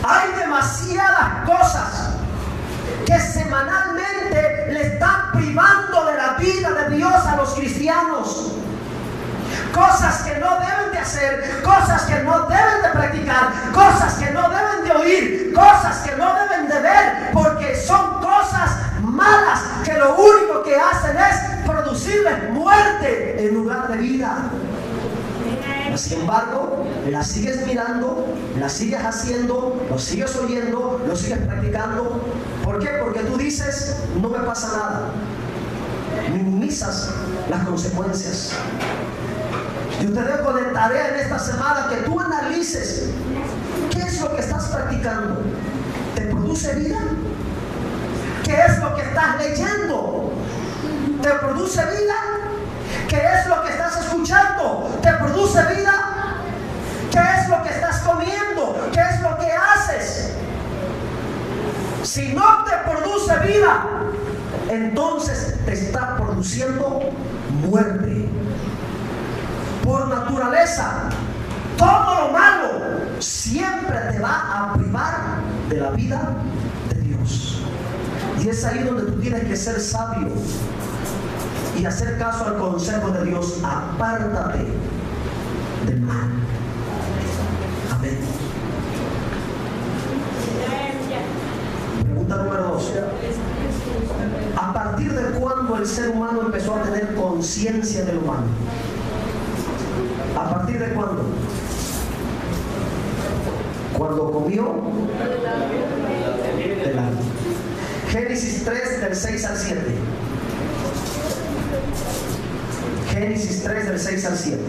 Hay demasiadas cosas que semanalmente le están privando de la vida de Dios a los cristianos. Cosas que no deben de hacer, cosas que no deben de practicar, cosas que no deben de oír, cosas que no deben de ver, porque son cosas malas que lo único que hacen es producirles muerte en lugar de vida. Sin embargo, las sigues mirando, las sigues haciendo, lo sigues oyendo, lo sigues practicando. ¿Por qué? Porque tú dices, no me pasa nada. Minimizas las consecuencias. Yo te dejo de tarea en esta semana que tú analices qué es lo que estás practicando. ¿Te produce vida? ¿Qué es lo que estás leyendo? ¿Te produce vida? ¿Qué es lo que estás escuchando? ¿Te produce vida? ¿Qué es lo que estás comiendo? ¿Qué es lo que haces? Si no te produce vida, entonces te está produciendo muerte. Por naturaleza, todo lo malo siempre te va a privar de la vida de Dios. Y es ahí donde tú tienes que ser sabio y hacer caso al consejo de Dios. Apártate del mal. Amén. Pregunta número 2. ¿A partir de cuándo el ser humano empezó a tener conciencia de lo malo? ¿A partir de cuándo? Cuando comió del árbol. Génesis 3 del 6 al 7. Génesis 3 del 6 al 7.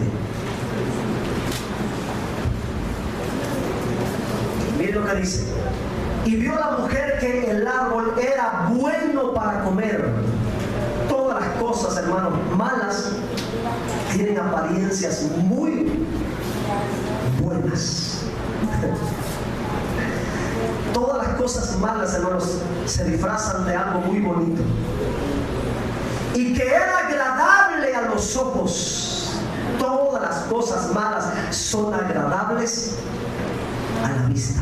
Miren lo que dice. Y vio la mujer que el árbol era bueno para comer. Todas las cosas, hermanos, malas tienen apariencias muy buenas. Todas las cosas malas, hermanos, se disfrazan de algo muy bonito. Y que era agradable a los ojos. Todas las cosas malas son agradables a la vista.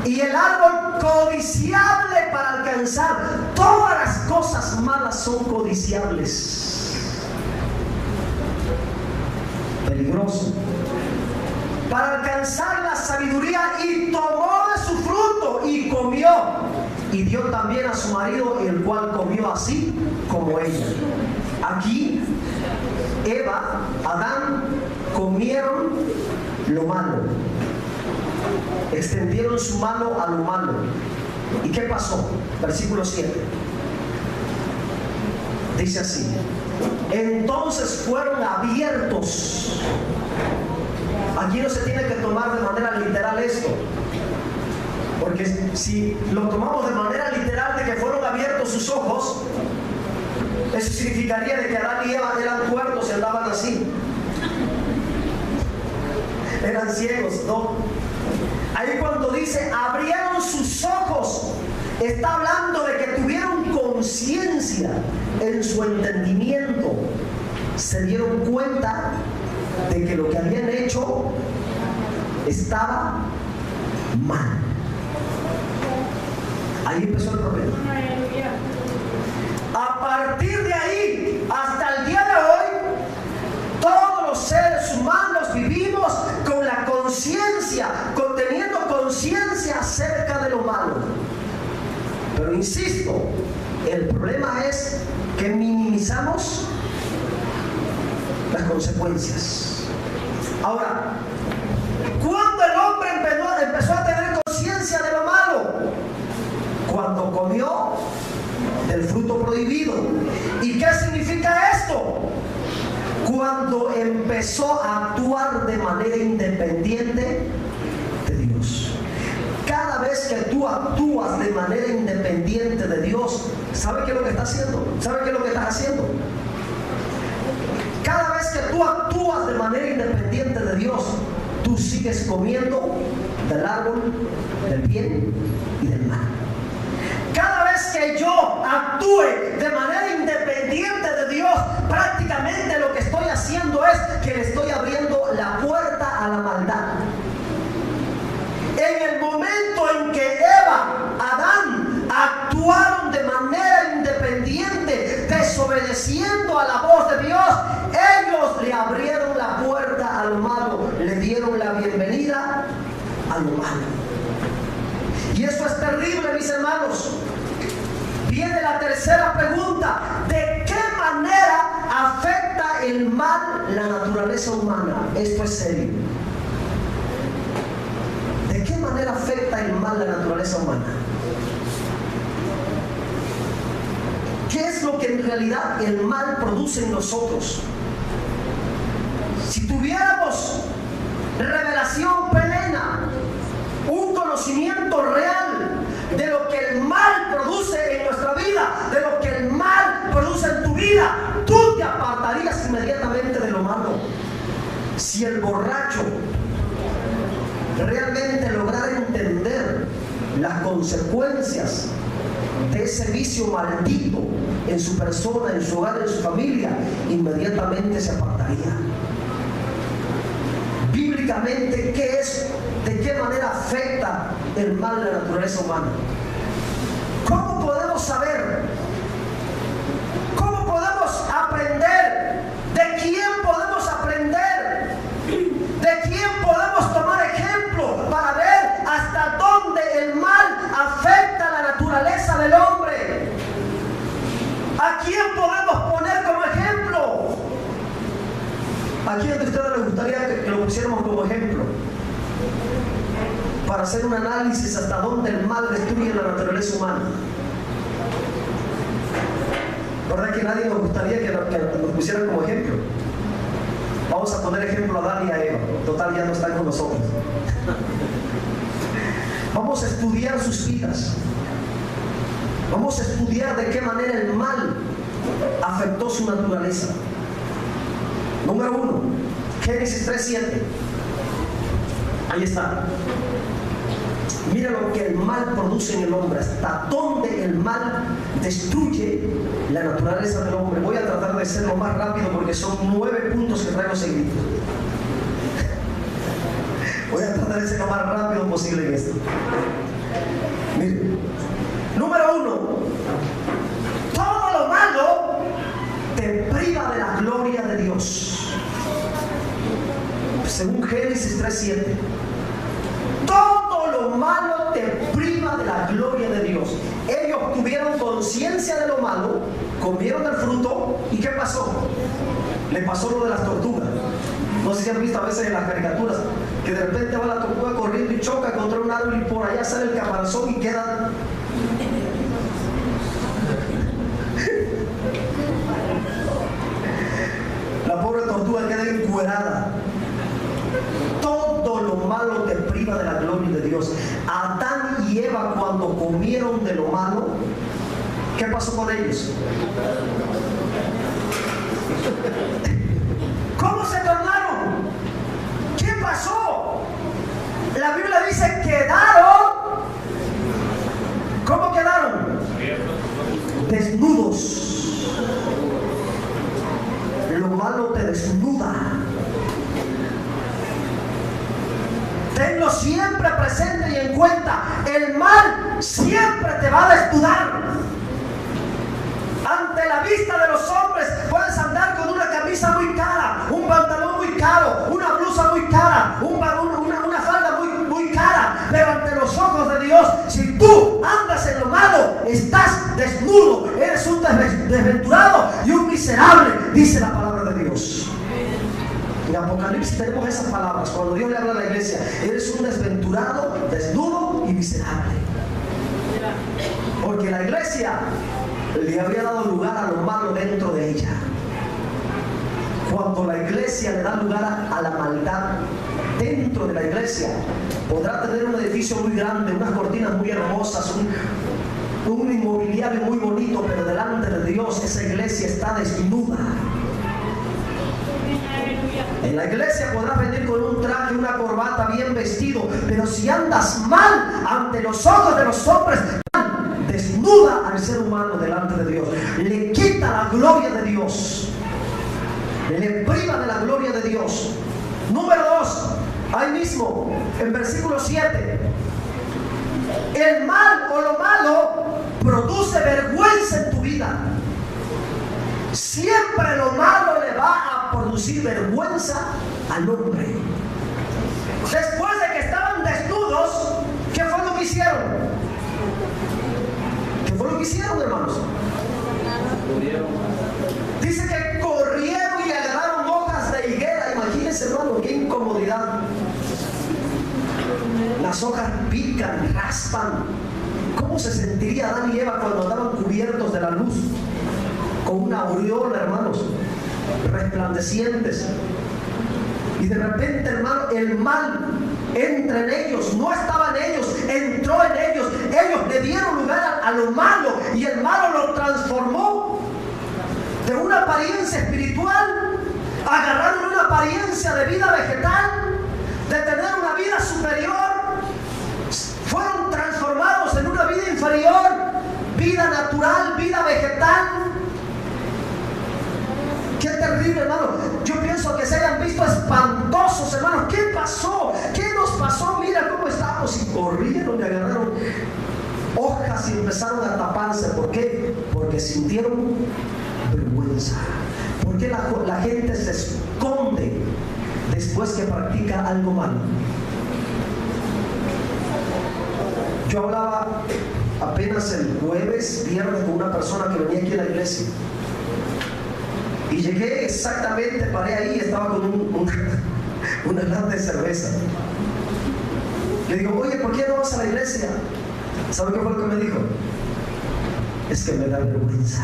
Y el árbol codiciable para alcanzar. Todas las cosas malas son codiciables. Peligroso. Para alcanzar la sabiduría, y tomó de su fruto y comió. Y dio también a su marido, el cual comió así como ella. Aquí Eva, Adán comieron lo malo. Extendieron su mano a lo malo. ¿Y qué pasó? Versículo 7. Dice así: entonces fueron abiertos. Aquí no se tiene que tomar de manera literal esto, porque si lo tomamos de manera literal de que fueron abiertos sus ojos, eso significaría de que Adán y Eva eran cuerdos y andaban así, eran ciegos, ¿no? Ahí cuando dice abrieron sus ojos, está hablando de que tuvieron conciencia en su entendimiento, se dieron cuenta de que lo que habían hecho estaba mal. Ahí empezó el problema. A partir de ahí hasta el día de hoy, todos los seres humanos vivimos con la conciencia, teniendo conciencia acerca de lo malo. Pero insisto, el problema es que minimizamos las consecuencias. Ahora, ¿cuándo el hombre empezó a tener conciencia de lo malo? Cuando comió del fruto prohibido. ¿Y qué significa esto? Cuando empezó a actuar de manera independiente de Dios. Cada vez que tú actúas de manera independiente de Dios, ¿sabe qué es lo que estás haciendo? ¿Sabe qué es lo que estás haciendo? Cada vez que tú actúas de manera independiente de Dios, tú sigues comiendo del árbol del bien y del mal. Cada vez vez que yo actúe de manera independiente de Dios, prácticamente lo que estoy haciendo es que le estoy abriendo la puerta a la maldad. En el momento en que Adán actuaron de manera independiente, desobedeciendo a la voz de Dios, ellos le abrieron la puerta a lo malo, le dieron la bienvenida a lo malo. Y eso es terrible, mis hermanos. Viene la tercera pregunta: ¿de qué manera afecta el mal la naturaleza humana? Esto es serio. ¿De qué manera afecta el mal la naturaleza humana? ¿Qué es lo que en realidad el mal produce en nosotros? Si tuviéramos revelación plena, un conocimiento real de lo que el mal produce en nuestra vida, de lo que el mal produce en tu vida, tú te apartarías inmediatamente de lo malo. Si el borracho realmente lograra entender las consecuencias de ese vicio maldito en su persona, en su hogar, en su familia, inmediatamente se apartaría. Bíblicamente, ¿qué es? ¿De qué manera afecta el mal a la naturaleza humana? ¿Cómo podemos saber? ¿Cómo podemos aprender? ¿De quién podemos aprender? ¿De quién podemos tomar ejemplo para ver hasta dónde el mal afecta la naturaleza del hombre? ¿A quién podemos poner como ejemplo? ¿A quién de ustedes les gustaría que lo pusiéramos como ejemplo? Para hacer un análisis hasta dónde el mal destruye la naturaleza humana. ¿Verdad que nadie nos gustaría que nos pusieran como ejemplo? Vamos a poner ejemplo a Adán y a Eva. Total, ya no están con nosotros. Vamos a estudiar sus vidas. Vamos a estudiar de qué manera el mal afectó su naturaleza. Número 1, Génesis 3:7. Ahí está. Mira lo que el mal produce en el hombre, hasta dónde el mal destruye la naturaleza del hombre. Voy a tratar de ser lo más rápido porque son 9 puntos que traigo seguidos. Voy a tratar de ser lo más rápido posible en esto. Miren. Número 1, todo lo malo te priva de la gloria de Dios. Según Génesis 3:7, todo lo malo te priva de la gloria de Dios. Ellos tuvieron conciencia de lo malo, comieron del fruto, ¿y qué pasó? Le pasó lo de las tortugas. No sé si han visto a veces en las caricaturas que de repente va la tortuga corriendo y choca contra un árbol y por allá sale el caparazón y queda... La pobre tortuga queda encuerada. Todo lo malo te priva de la gloria de Dios. Adán y Eva, cuando comieron de lo malo, ¿qué pasó con ellos? ¿Cómo se tornaron? ¿Qué pasó? La Biblia dice quedaron. ¿Cómo quedaron? Desnudos. Lo malo te desnuda. Tenlo siempre presente y en cuenta. El mal siempre te va a desnudar. Ante la vista de los hombres puedes andar con una camisa muy cara, un pantalón muy caro, una blusa muy cara, una falda muy cara, pero ante los ojos de Dios, si tú andas en lo malo, estás desnudo, eres un desventurado y un miserable, dice la palabra de Dios. En Apocalipsis tenemos esas palabras. Cuando Dios le habla a la iglesia, eres un desventurado, desnudo y miserable. Porque la iglesia le había dado lugar a lo malo dentro de ella. Cuando la iglesia le da lugar a la maldad dentro de la iglesia, podrá tener un edificio muy grande, unas cortinas muy hermosas, un inmobiliario muy bonito, pero delante de Dios esa iglesia está desnuda. En la iglesia podrás venir con un traje, una corbata, bien vestido, pero si andas mal ante los ojos de los hombres, desnuda al ser humano delante de Dios. Le quita la gloria de Dios. Le priva de la gloria de Dios. Número 2, ahí mismo, en versículo 7. El mal o lo malo produce vergüenza en tu vida. Siempre lo malo le va a producir vergüenza al hombre. Después de que estaban desnudos, ¿qué fue lo que hicieron? ¿Qué fue lo que hicieron, hermanos? Dice que corrieron y agarraron hojas de higuera. Imagínense, hermano, qué incomodidad. Las hojas pican, raspan. ¿Cómo se sentiría Adán y Eva cuando andaban cubiertos de la luz? Con una aureola, hermanos, resplandecientes. Y de repente, hermano, el mal entra en ellos. No estaba en ellos, entró en ellos. Ellos le dieron lugar a lo malo, y el malo lo transformó de una apariencia espiritual, agarraron una apariencia de vida vegetal, de tener una vida superior. Fueron transformados en una vida inferior, vida natural, vida vegetal. Qué terrible, hermano. Yo pienso que se hayan visto espantosos, hermanos. ¿Qué pasó? ¿Qué nos pasó? Mira cómo estábamos. Y corrieron y agarraron hojas y empezaron a taparse. ¿Por qué? Porque sintieron vergüenza. ¿Por qué la gente se esconde después que practica algo malo? Yo hablaba apenas el viernes con una persona que venía aquí a la iglesia. Y llegué exactamente, paré ahí, estaba con una lata de cerveza. Le digo, oye, ¿por qué no vas a la iglesia? ¿Sabe qué fue lo que me dijo? Es que me da vergüenza.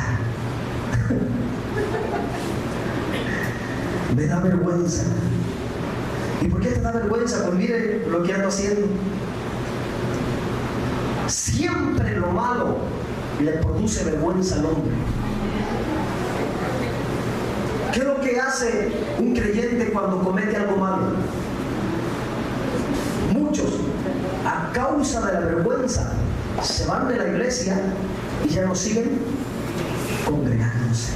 Me da vergüenza. ¿Y por qué te da vergüenza? Pues mire lo que ando haciendo. Siempre lo malo le produce vergüenza al hombre. ¿Qué es lo que hace un creyente cuando comete algo malo? Muchos, a causa de la vergüenza, se van de la iglesia y ya no siguen congregándose.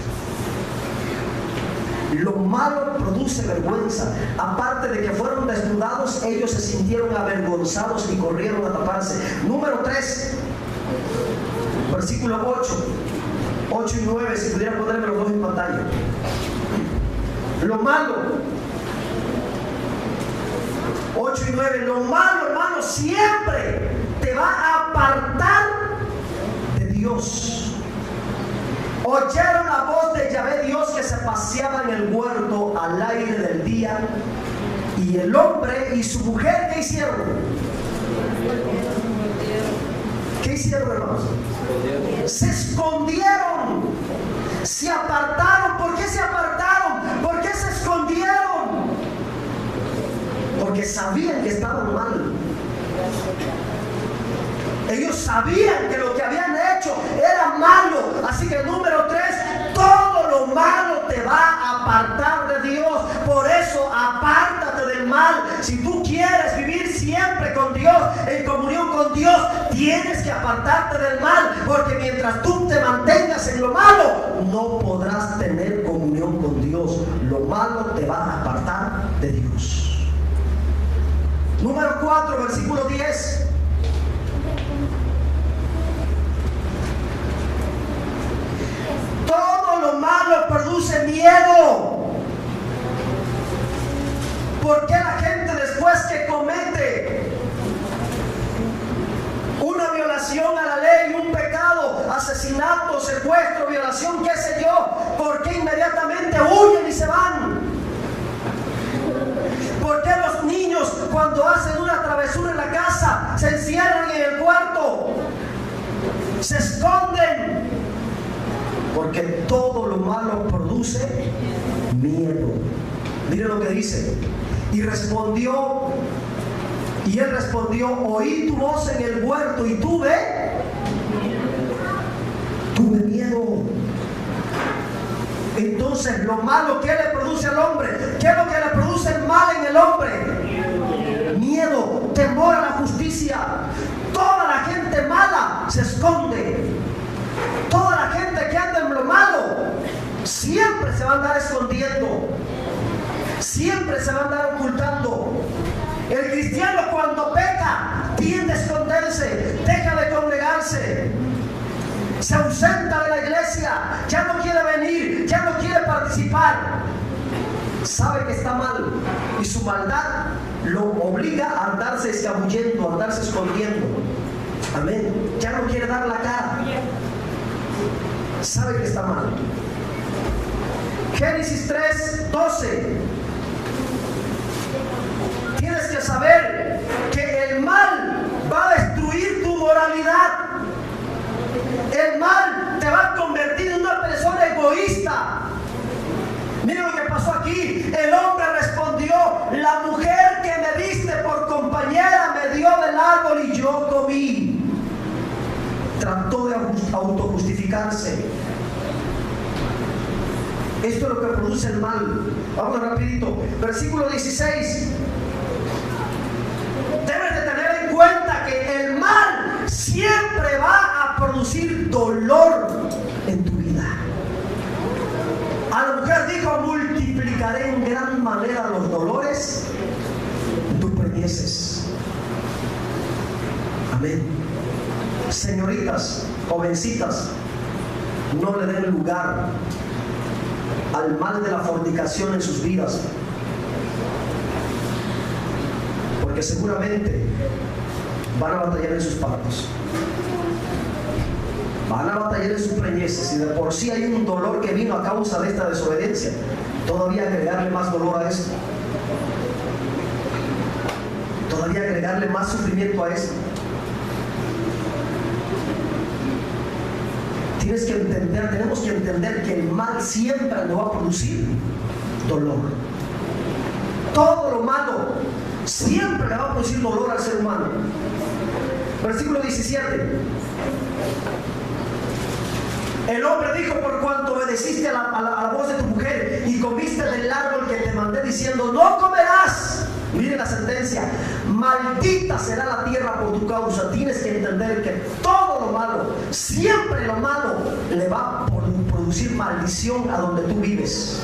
Lo malo produce vergüenza. Aparte de que fueron desnudados, ellos se sintieron avergonzados y corrieron a taparse. Número 3, versículo 8 y 9, si pudieran ponerme los dos en pantalla. Lo malo, 8 y 9, lo malo, hermano, siempre te va a apartar de Dios. Oyeron la voz de Yahvé Dios que se paseaba en el huerto al aire del día, y el hombre y su mujer, ¿qué hicieron? ¿Qué hicieron, hermanos? Se escondieron, se apartaron. ¿Por qué se apartaron? ¿Por qué se escondieron? Porque sabían que estaban mal. Ellos sabían que lo que habían hecho era malo. Así que número 3, todo lo malo te va a apartar de Dios. Por eso apártate del mal. Si tú quieres vivir siempre con Dios, en comunión con Dios, tienes que apartarte del mal. Porque mientras tú te mantengas en lo malo, no podrás tener comunión con Dios. Lo malo te va a apartar de Dios. Número 4, versículo 10. Todo lo malo produce miedo. ¿Por qué la gente después que comete una violación a la ley, un pecado, asesinato, secuestro, violación, qué sé yo, por qué inmediatamente huyen y se van? ¿Por qué los niños cuando hacen una travesura en la casa se encierran en el cuarto? Se esconden. Porque todo lo malo produce miedo. Mire lo que dice. Y él respondió, oí tu voz en el huerto y tuve miedo. Entonces, lo malo, ¿qué le produce al hombre? ¿Qué es lo que le produce el mal en el hombre? Miedo, temor a la justicia. Toda la gente mala se esconde. siempre se va a andar escondiendo, siempre se va a andar ocultando. El cristiano cuando peca tiende a esconderse, deja de congregarse, se ausenta de la iglesia, ya no quiere venir, ya no quiere participar. Sabe que está mal y su maldad lo obliga a andarse escabullendo, a andarse escondiendo. Amén. Ya no quiere dar la cara. Sabe que está mal. Génesis 3:12. Tienes que saber que el mal va a destruir tu moralidad. El mal te va a convertir en una persona egoísta. Mira lo que pasó aquí. El hombre respondió: la mujer que me diste por compañera me dio del árbol y yo comí. Trató de autojustificarse. Esto es lo que produce el mal. Vamos rapidito. Versículo 16. Debes de tener en cuenta que el mal siempre va a producir dolor en tu vida. A la mujer dijo: multiplicaré en gran manera los dolores en tus preñeces. Amén. Señoritas, jovencitas, no le den lugar al mal de la fornicación en sus vidas, porque seguramente van a batallar en sus partos, van a batallar en sus preñeces. Y de por sí hay un dolor que vino a causa de esta desobediencia, todavía agregarle más dolor a esto, todavía agregarle más sufrimiento a esto. Tienes que entender, tenemos que entender que el mal siempre nos va a producir dolor. Todo lo malo siempre le va a producir dolor al ser humano. Versículo 17. El hombre dijo: por cuanto obedeciste a la voz de tu mujer y comiste del árbol que te mandé diciendo: no comerás. Miren la sentencia: maldita será la tierra por tu causa. Tienes que entender que todo lo malo, siempre lo malo, le va a producir maldición a donde tú vives,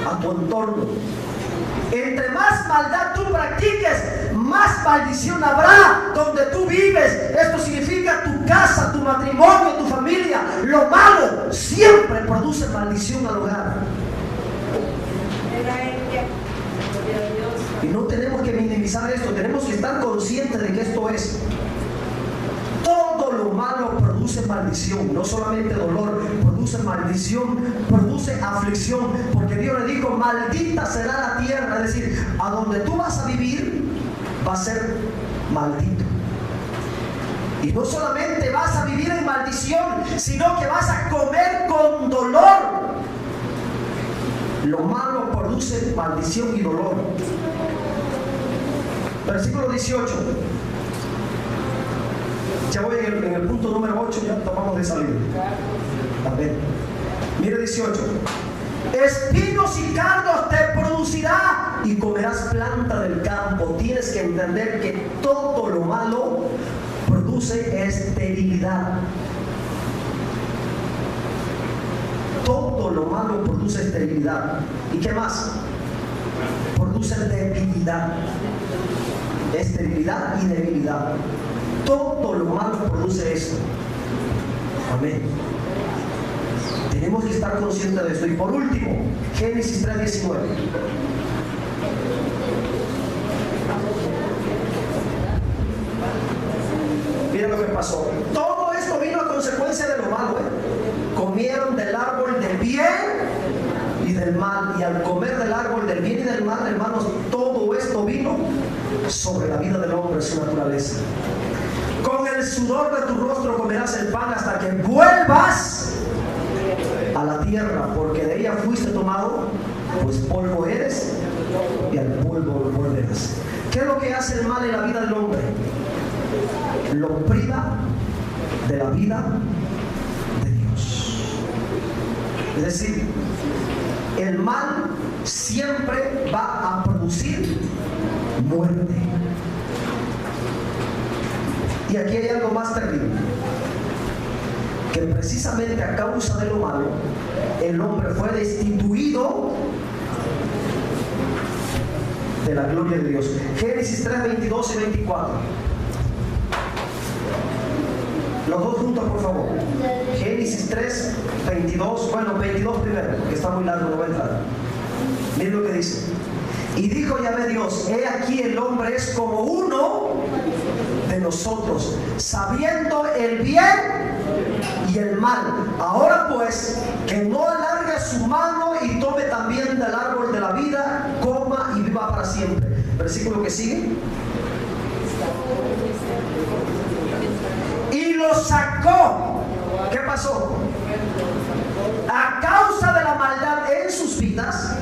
a tu entorno. Entre más maldad tú practiques, más maldición habrá donde tú vives. Esto significa tu casa, tu matrimonio, tu familia. Lo malo siempre produce maldición al hogar. Y no tenemos que minimizar esto, tenemos que estar conscientes de que esto es. Todo lo malo produce maldición, no solamente dolor, produce maldición, produce aflicción, porque Dios le dijo: maldita será la tierra, es decir, a donde tú vas a vivir va a ser maldito. Y no solamente vas a vivir en maldición, sino que vas a comer con dolor. Lo malo produce maldición y dolor. Versículo 18. Ya voy en el punto número 8, ya tomamos de salir. Amén. Mire 18. Espinos y cardos te producirá y comerás planta del campo. Tienes que entender que todo lo malo produce esterilidad. Todo lo malo produce esterilidad. ¿Y qué más? Produce debilidad. Esterilidad y debilidad. Todo lo malo produce esto. Amén. Tenemos que estar conscientes de esto. Y por último, Génesis 3:19. Mira lo que pasó. Todo esto vino a consecuencia de lo malo. Comieron del árbol del bien y del mal. Y al comer del árbol del bien y del mal, hermanos, todo esto vino sobre la vida del hombre, su naturaleza. Con el sudor de tu rostro comerás el pan hasta que vuelvas a la tierra, porque de ella fuiste tomado, pues polvo eres y al polvo volverás. ¿Qué es lo que hace el mal en la vida del hombre? Lo priva de la vida de Dios. Es decir, el mal siempre va a producir muerte. Y aquí hay algo más terrible. que precisamente a causa de lo malo, el hombre fue destituido de la gloria de Dios. Génesis 3, 22 y 24. Los dos juntos, por favor. Génesis 3, 22. Bueno, 22 primero, porque está muy largo, no va a entrar. Miren lo que dice. Y dijo Yahvé Dios: he aquí el hombre es como uno de nosotros, sabiendo el bien y el mal. Ahora pues, que no alargue su mano y tome también del árbol de la vida, coma y viva para siempre. Versículo que sigue. Y lo sacó. ¿Qué pasó? A causa de la maldad en sus vidas,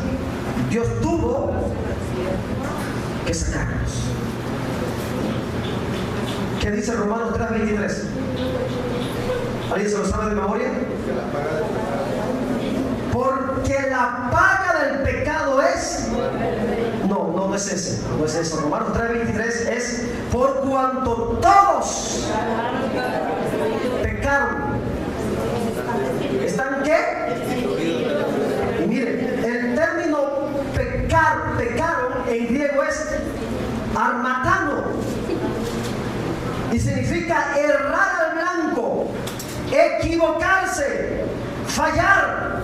Dios tuvo que sacarlos. ¿Qué dice Romanos 3:23? ¿Alguien se lo sabe de memoria? Porque la paga del pecado es... No es ese. No es eso. Romanos 3:23 es: por cuanto todos pecaron. ¿Están qué? Y miren, el término pecaron en griego es armatano. Y significa errar al blanco, equivocarse, fallar.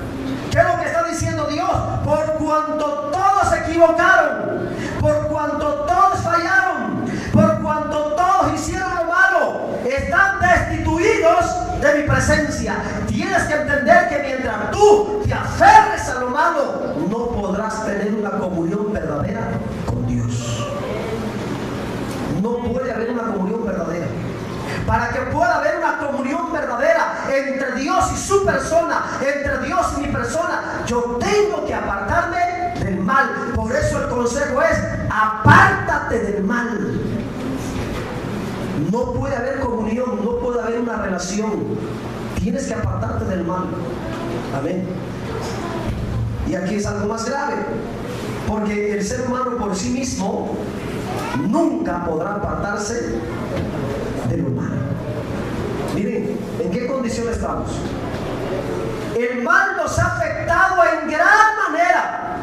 ¿Qué es lo que está diciendo Dios? Por cuanto todos se equivocaron, por cuanto todos fallaron, por cuanto todos hicieron lo malo, están destituidos de mi presencia. Tienes que entender que mientras tú te aferres a lo malo, no podrás tener una comunión verdadera con Dios. No puede haber una comunión verdadera. Para que pueda haber una comunión verdadera entre Dios y su persona, entre Dios y mi persona, yo tengo que apartarme del mal. Por eso el consejo es: apártate del mal. No puede haber comunión, no puede haber una relación. Tienes que apartarte del mal. Amén. Y aquí es algo más grave, porque el ser humano por sí mismo nunca podrá apartarse de lo malo. Miren, ¿en qué condición estamos? El mal nos ha afectado en gran manera,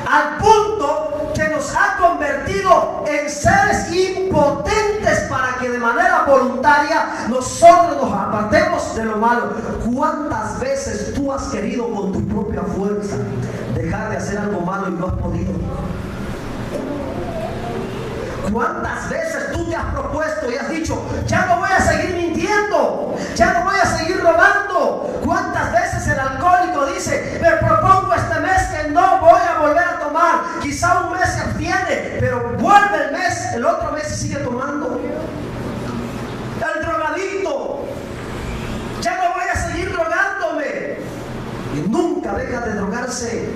al punto que nos ha convertido en seres impotentes para que de manera voluntaria nosotros nos apartemos de lo malo. ¿Cuántas veces tú has querido con tu propia fuerza dejar de hacer algo malo y no has podido? ¿Cuántas veces tú te has propuesto y has dicho: ya no voy a seguir mintiendo, ya no voy a seguir robando? ¿Cuántas veces el alcohólico dice: me propongo este mes que no voy a volver a tomar? Quizá un mes se abstiene, pero vuelve el mes, el otro mes se sigue tomando. El drogadicto: ya no voy a seguir drogándome, y nunca deja de drogarse.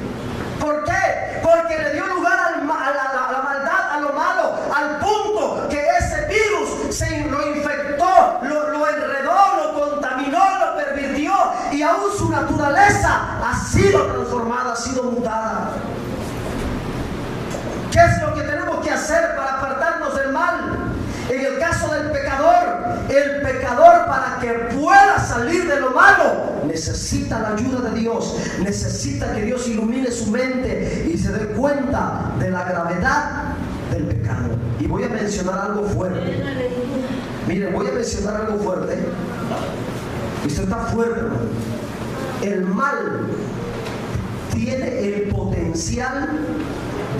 ¿Por qué? Porque le dio lugar a la maldad, a lo malo, al punto que ese virus lo infectó, lo enredó, lo contaminó, lo pervirtió, y aún su naturaleza ha sido transformada, ha sido mutada. ¿Qué es lo que tenemos que hacer para apartarnos del mal? En el caso del el pecador, para que pueda salir de lo malo, necesita la ayuda de Dios, necesita que Dios ilumine su mente y se dé cuenta de la gravedad del pecado. Y voy a mencionar algo fuerte. Miren, voy a mencionar algo fuerte. Esto está fuerte, hermano. El mal tiene el potencial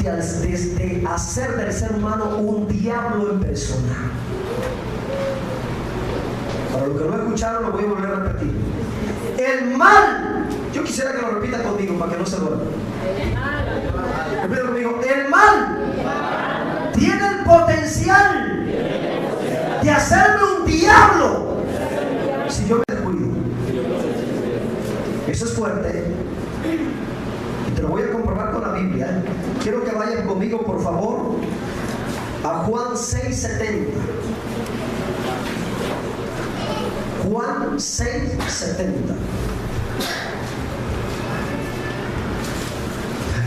de hacer del ser humano un diablo en persona. Para los que no escucharon, lo voy a volver a repetir. El mal, yo quisiera que lo repita conmigo para que no se duerma. Repita conmigo: el mal tiene el potencial de hacerme un diablo si yo me descuido. Eso es fuerte. Y te lo voy a comprobar con la Biblia. Quiero que vayan conmigo, por favor, a Juan 6:70. Juan 6:70.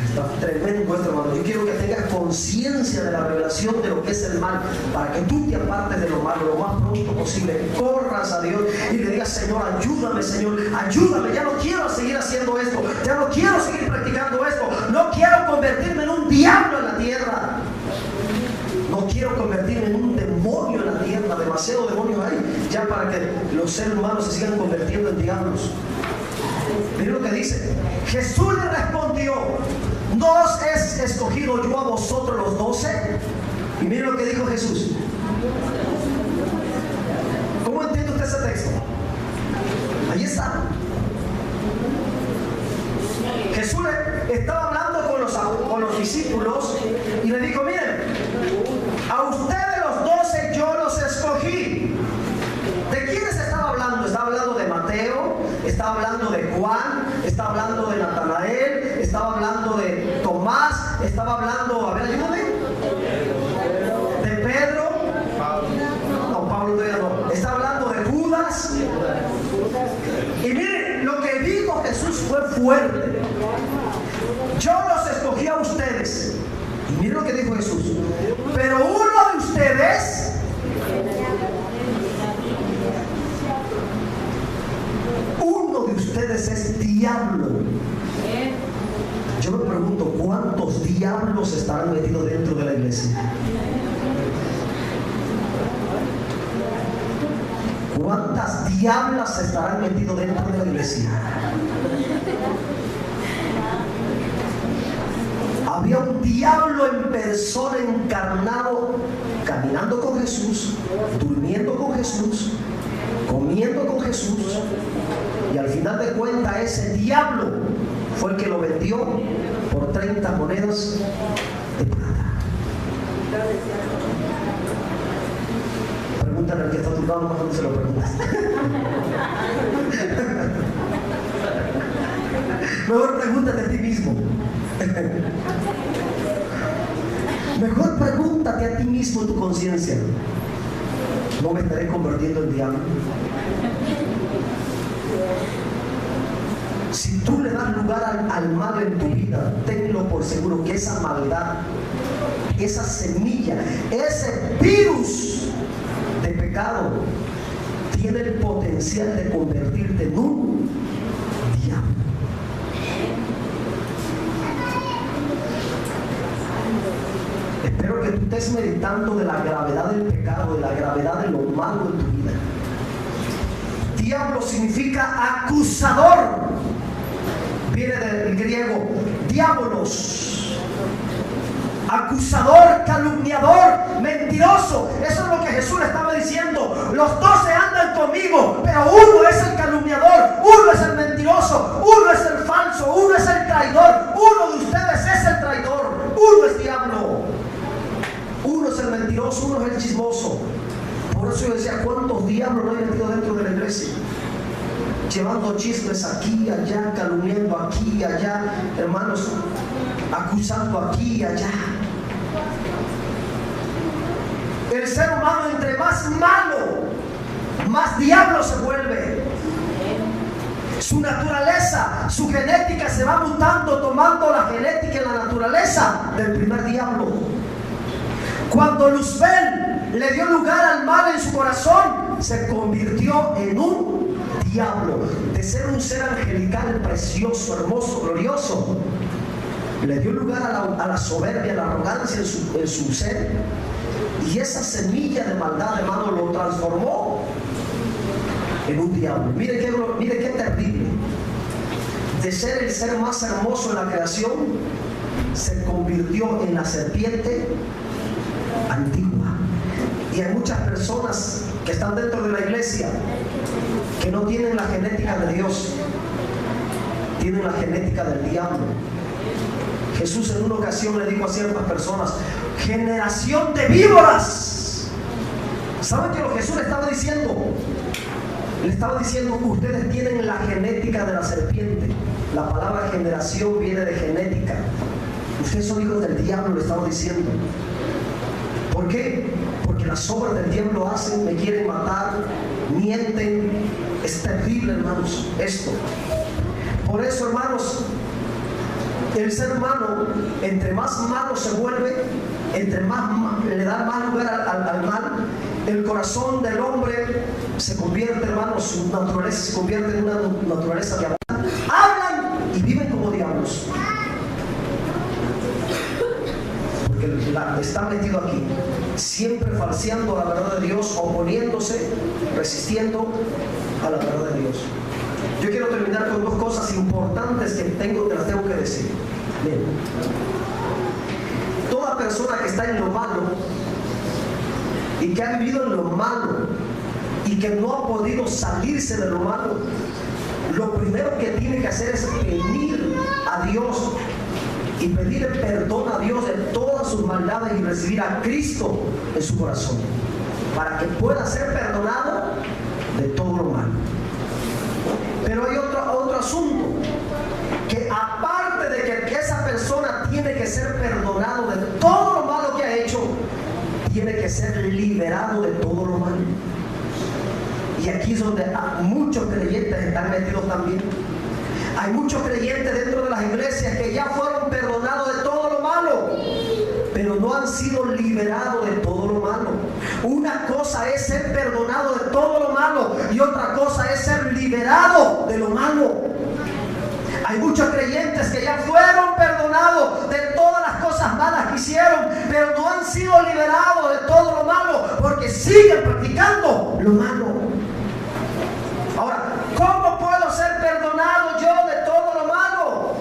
Está tremendo esto, hermano. Yo quiero que tengas conciencia de la revelación de lo que es el mal, para que tú te apartes de lo malo lo más pronto posible. Corras a Dios y le digas: Señor, ayúdame, ya no quiero seguir haciendo esto, ya no quiero seguir practicando esto, no quiero convertirme en un diablo en la tierra, no quiero convertirme en un demonio en la tierra. Demasiado demonios hay ya para que los seres humanos se sigan convirtiendo en diablos. Miren lo que dice. Jesús le respondió: ¿no os he escogido yo a vosotros los 12? Y miren lo que dijo Jesús. ¿Cómo entiende usted ese texto? Ahí está. Jesús estaba hablando con los discípulos y le dijo: miren, a ustedes los 12 yo los escogí. ¿De quiénes estaba hablando? Estaba hablando de Mateo, estaba hablando de Juan, estaba hablando de Natanael, estaba hablando de Tomás, estaba hablando, a ver, ayúdame, de Pedro. No, Pablo todavía no. Estaba hablando de Judas. Y miren, lo que dijo Jesús fue fuerte. Yo los escogí a ustedes. Y miren lo que dijo Jesús: pero uno de ustedes es diablo. Yo me pregunto, ¿cuántos diablos estarán metidos dentro de la iglesia? ¿Cuántas diablas estarán metidos dentro de la iglesia? Había un diablo en persona, encarnado, caminando con Jesús, durmiendo con Jesús, comiendo con Jesús. Y al final de cuentas, ese diablo fue el que lo vendió por 30 monedas de plata. Pregúntale al que está a tu lado cuando se lo preguntas. Mejor pregúntate a ti mismo. Mejor pregúntate a ti mismo en tu conciencia: ¿no me estaré convirtiendo en diablo? Si tú le das lugar al mal en tu vida, tenlo por seguro que esa maldad, esa semilla, ese virus de pecado tiene el potencial de convertirte en un diablo. Espero que tú estés meditando de la gravedad del pecado, de la gravedad de lo malo en tu vida. Diablo significa acusador. Viene del griego diabolos. Acusador, calumniador, mentiroso. Eso es lo que Jesús le estaba diciendo. Los 12 andan conmigo, pero uno es el calumniador, uno es el mentiroso, uno es el falso, uno es el traidor. Uno de ustedes es el traidor, uno es diablo. Uno es el mentiroso, uno es el chismoso. Por eso yo decía: ¿cuántos diablos no hay metido dentro de la iglesia? Llevando chismes aquí y allá, calumniando aquí y allá, hermanos, acusando aquí y allá. El ser humano, entre más malo, más diablo se vuelve. Su naturaleza, su genética se va mutando, tomando la genética y la naturaleza del primer diablo. Cuando Luzbel le dio lugar al mal en su corazón, se convirtió en un diablo. De ser un ser angelical, precioso, hermoso, glorioso, le dio lugar a la soberbia, a la arrogancia en su ser. Y esa semilla de maldad, hermano, lo transformó en un diablo. Mire qué terrible. De ser el ser más hermoso en la creación, se convirtió en la serpiente antigua. Y hay muchas personas que están dentro de la iglesia que no tienen la genética de Dios, tienen la genética del diablo. Jesús en una ocasión le dijo a ciertas personas: generación de víboras. ¿Saben qué lo que Jesús le estaba diciendo? Le estaba diciendo que ustedes tienen la genética de la serpiente. La palabra generación viene de genética. Ustedes son hijos del diablo, le estaba diciendo. ¿Por qué? Porque las obras del diablo hacen, me quieren matar, mienten. Es terrible, hermanos, esto. Por eso, hermanos, El ser humano, entre más malo se vuelve, entre más le da más lugar al mal, el corazón del hombre se convierte, hermano, su naturaleza se convierte en una naturaleza diabólica. Hablan y viven como diablos. Porque está metido aquí, siempre falseando la verdad de Dios, oponiéndose, resistiendo a la verdad de Dios. Yo quiero terminar con dos cosas importantes que las tengo que decir. Bien. Toda persona que está en lo malo y que ha vivido en lo malo y que no ha podido salirse de lo malo, lo primero que tiene que hacer es pedir a Dios y pedirle perdón a Dios de todas sus maldades y recibir a Cristo en su corazón para que pueda ser perdonado de todo lo malo. Pero hay otro asunto, que aparte de que esa persona tiene que ser perdonado de todo lo malo que ha hecho, tiene que ser liberado de todo lo malo. Y aquí es donde muchos creyentes están metidos también. Hay muchos creyentes dentro de las iglesias que ya fueron perdonados de todo lo malo, pero no han sido liberados de todo lo malo. Una cosa es ser perdonado de todo lo malo y otra cosa es ser liberado de lo malo. Hay muchos creyentes que ya fueron perdonados de todas las cosas malas que hicieron, pero no han sido liberados de todo lo malo porque siguen practicando lo malo. Ahora, ¿cómo puedo ser perdonado yo de todo lo malo?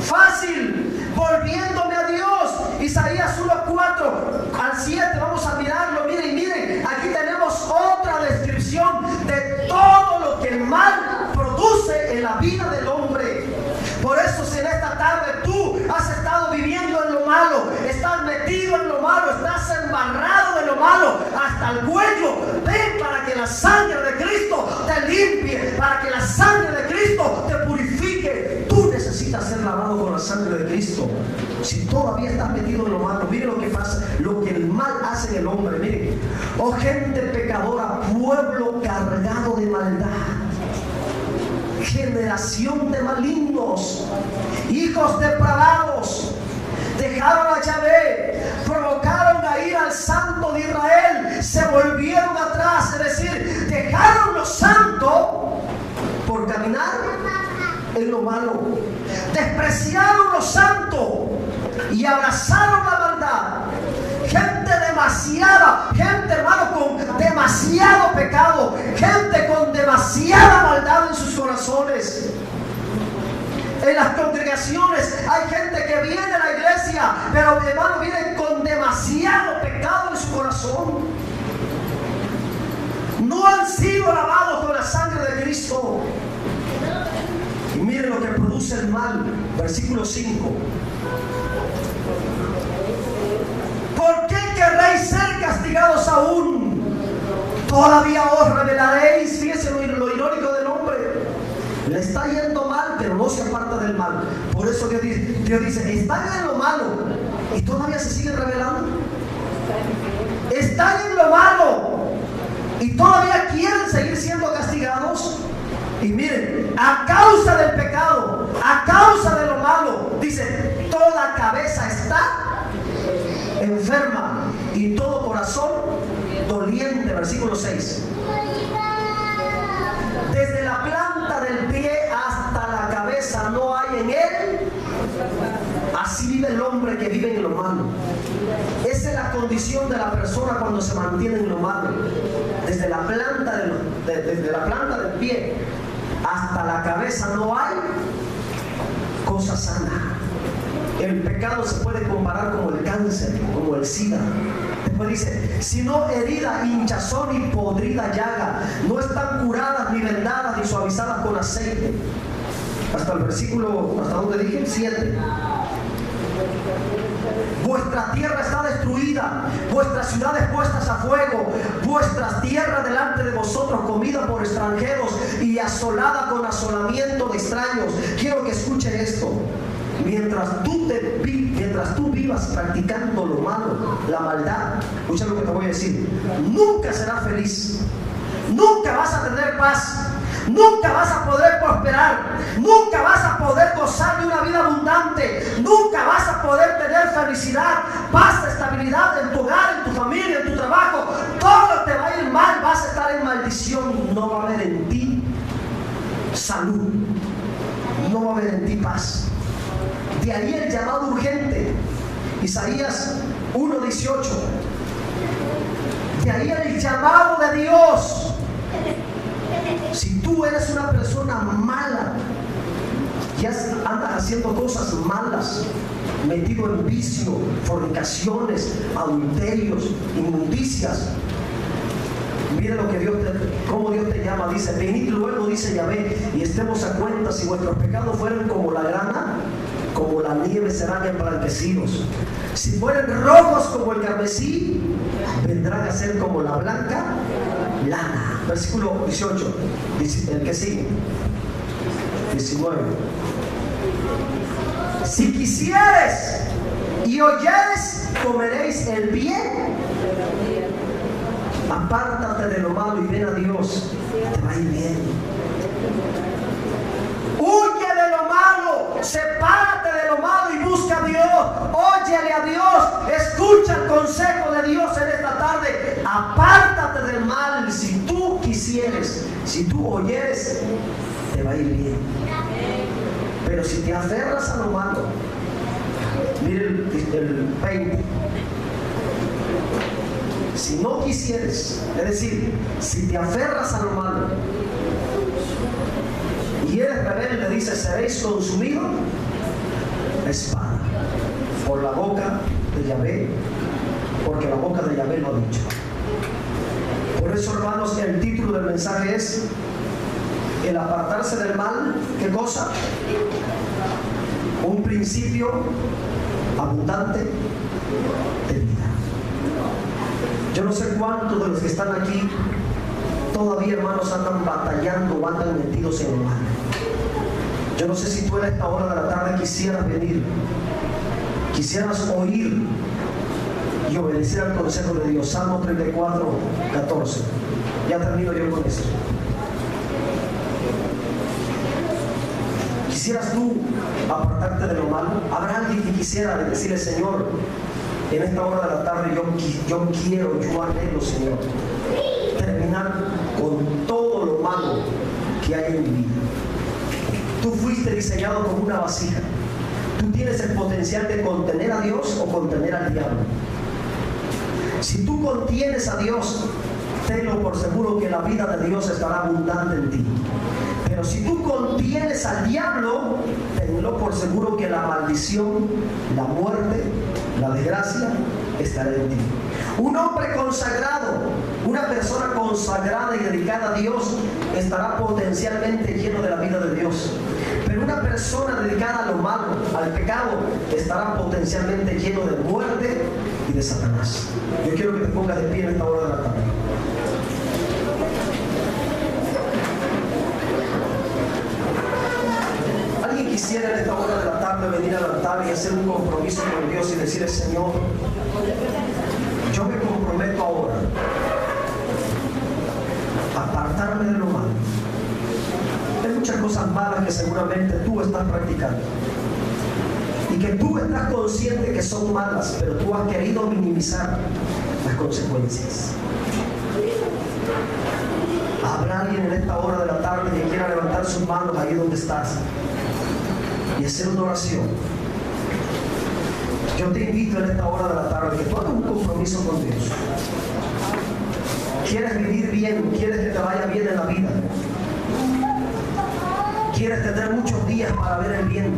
Fácil, volviéndome a Dios. Isaías 1:4 al 7, vamos a mirarlo. Miren, aquí tenemos otra descripción de todo lo que el mal produce en la vida del hombre. Por eso, si en esta tarde tú has estado viviendo en lo malo, estás metido en lo malo, estás embarrado de lo malo hasta el cuello, ven para que la sangre de Cristo te limpie, para que la sangre de Cristo te purifique. Tú necesitas ser lavado con la sangre de Cristo. Si todavía estás metido en lo malo, mire lo que pasa, lo que el mal hace en el hombre. Mire, oh gente pecadora, pueblo cargado de maldad, generación de malignos, hijos depravados, dejaron a Yahvé, provocaron a ir al Santo de Israel, se volvieron atrás, es decir, dejaron lo santo por caminar en lo malo, despreciaron lo santo y abrazaron la maldad. Gente demasiada, gente, hermano, con demasiado pecado, gente con demasiada maldad en sus corazones. En las congregaciones hay gente que viene a la iglesia, pero, hermano, vienen con demasiado pecado en su corazón. No han sido lavados con la sangre de Cristo. Y miren lo que produce el mal, versículo 5. ¿Por qué querréis ser castigados aún? Todavía os revelaréis. Fíjense lo irónico del hombre. Le está yendo mal, pero no se aparta del mal. Por eso Dios dice, están en lo malo y todavía se siguen revelando. Están en lo malo y todavía quieren seguir siendo castigados. Y miren, a causa del pecado, a causa de lo malo, dice, toda cabeza está enferma y todo corazón doliente. Versículo 6. Desde la planta del pie hasta la cabeza no hay en él. Así vive el hombre que vive en lo malo. Esa es la condición de la persona cuando se mantiene en lo malo. Desde la planta del pie hasta la cabeza no hay cosa sana. El pecado se puede comparar como el cáncer, como el SIDA. Después dice, sino herida, hinchazón y podrida llaga, no están curadas ni vendadas ni suavizadas con aceite. Hasta el versículo, ¿hasta dónde dije? 7. Vuestra tierra está destruida, vuestras ciudades puestas a fuego, vuestras tierras delante de vosotros comida por extranjeros y asolada con asolamiento de extraños. Quiero que escuchen esto. Mientras tú vivas practicando lo malo, la maldad, escucha lo que te voy a decir, nunca serás feliz, nunca vas a tener paz, Nunca vas a poder prosperar, nunca vas a poder gozar de una vida abundante, nunca vas a poder tener felicidad, paz, estabilidad en tu hogar, en tu familia, en tu trabajo. Todo te va a ir mal, vas a estar en maldición. No va a haber en ti salud, no va a haber en ti paz. De ahí el llamado urgente, Isaías 1:18. De ahí el llamado de Dios. Si tú eres una persona mala, ya andas haciendo cosas malas, metido en vicio, fornicaciones, adulterios, inmundicias, mira lo que cómo Dios te llama. Dice: venid luego, dice Yahvé, y estemos a cuenta. Si vuestros pecados fueran como la grana, como la nieve serán emblanquecidos. Si fueren rojos como el carmesí, vendrán a ser como la blanca lana. Versículo 18, el que sigue, 19. Si quisieres y oyeres, comeréis el bien. Apártate de lo malo y ven a Dios, te va a ir bien. Huye de lo malo, sepárate de lo malo y busca a Dios. Óyele a Dios, escucha el consejo de Dios en esta tarde. Apártate del mal. Si tú quisieres, si tú oyeres, te va a ir bien. Pero si te aferras a lo malo, mire el 20. Si no quisieres, es decir, si te aferras a lo malo y eres rebelde, dice: seréis consumidos a espada por la boca de Yahvé, porque la boca de Yahvé lo ha dicho. Por eso, hermanos, el título del mensaje es: el apartarse del mal. ¿Qué cosa? Un principio abundante de vida. Yo no sé cuántos de los que están aquí todavía, hermanos, andan batallando o andan metidos en lo malo. Yo no sé si tú en esta hora de la tarde quisieras venir, quisieras oír y obedecer al consejo de Dios. Salmo 34:14. Ya termino yo con eso. ¿Quisieras tú apartarte de lo malo? ¿Habrá alguien que quisiera decirle: Señor, en esta hora de la tarde yo quiero, yo anhelo, Señor, terminar con todo lo malo que hay en mi vida? Tú fuiste diseñado como una vasija. Tú tienes el potencial de contener a Dios o contener al diablo. Si tú contienes a Dios, tenlo por seguro que la vida de Dios estará abundante en ti. Pero si tú contienes al diablo, tenlo por seguro que la maldición, la muerte, la desgracia estará en ti. Un hombre consagrado, una persona consagrada y dedicada a Dios, estará potencialmente lleno de la vida de Dios. Pero una persona dedicada a lo malo, al pecado, estará potencialmente lleno de muerte y de Satanás. Yo quiero que te pongas de pie en esta hora de la tarde. ¿Alguien quisiera en esta hora de la tarde venir al altar y hacer un compromiso con Dios y decirle: Señor, yo me comprometo ahora a apartarme de lo malo? Hay muchas cosas malas que seguramente tú estás practicando y que tú estás consciente que son malas, pero tú has querido minimizar las consecuencias. ¿Habrá alguien en esta hora de la tarde que quiera levantar sus manos ahí donde estás y hacer una oración? Yo te invito en esta hora de la tarde que tú hagas un compromiso con Dios. ¿Quieres vivir bien? ¿Quieres que te vaya bien en la vida? ¿Quieres tener muchos días para ver el bien?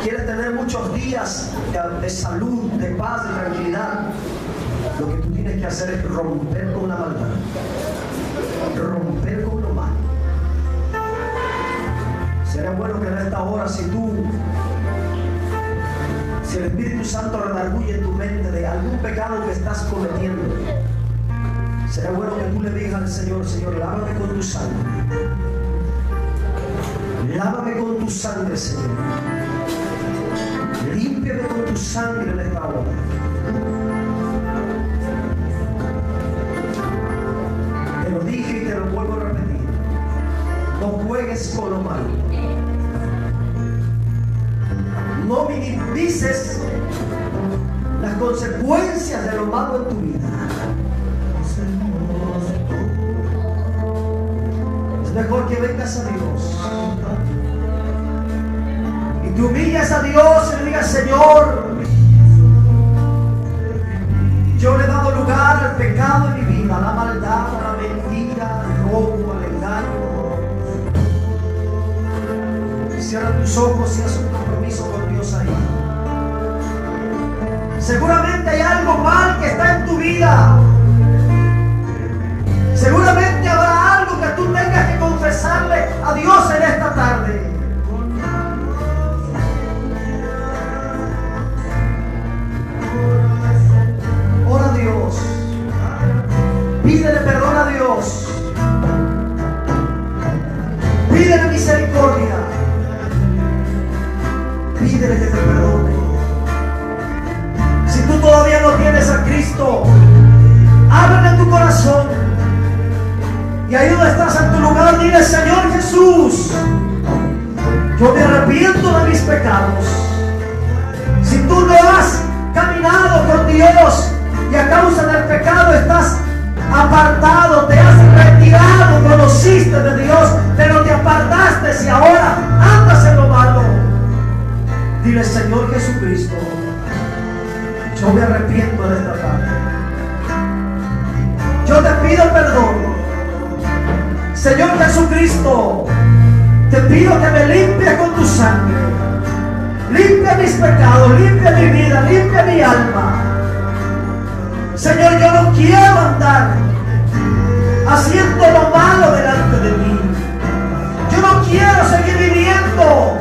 ¿Quieres tener muchos días de salud, de paz, de tranquilidad? Lo que tú tienes que hacer es romper con la maldad, romper con lo malo. Sería bueno que en esta hora, si el Espíritu Santo redarguye en tu mente de algún pecado que estás cometiendo, sería bueno que tú le digas al Señor: Señor, lávame con tu sangre. Lávame con tu sangre, Señor. Límpiame con tu sangre en esta hora. Te lo dije y te lo vuelvo a repetir. juegues con lo malo. No minimices las consecuencias de lo malo en tu vida. Es mejor que vengas a Dios y te humilles a Dios y le digas: Señor, yo le he dado lugar al pecado en mi vida, a la maldad, a la mentira, al robo, al engaño. Y cierra tus ojos y haz un compromiso con Dios ahí. Seguramente hay algo mal que está en tu vida. Seguramente habrá algo que tú tengas que confesarle a Dios en esta tarde. Ora a Dios. Pídele perdón a Dios. Pídele misericordia. Pídele que te perdone. Si tú todavía no tienes a Cristo, ábrele tu corazón. Y ahí donde estás en tu lugar, dile: Señor Jesús, yo me arrepiento de mis pecados. Si tú no has caminado con Dios y a causa del pecado estás apartado, te has retirado, conociste de Dios, pero te apartaste y ahora andas en lo malo, dile: Señor Jesucristo, yo me arrepiento de esta tarde. Yo te pido perdón. Señor Jesucristo, te pido que me limpies con tu sangre. Limpia mis pecados, limpia mi vida, limpia mi alma. Señor, yo no quiero andar haciendo lo malo delante de mí. Yo no quiero seguir viviendo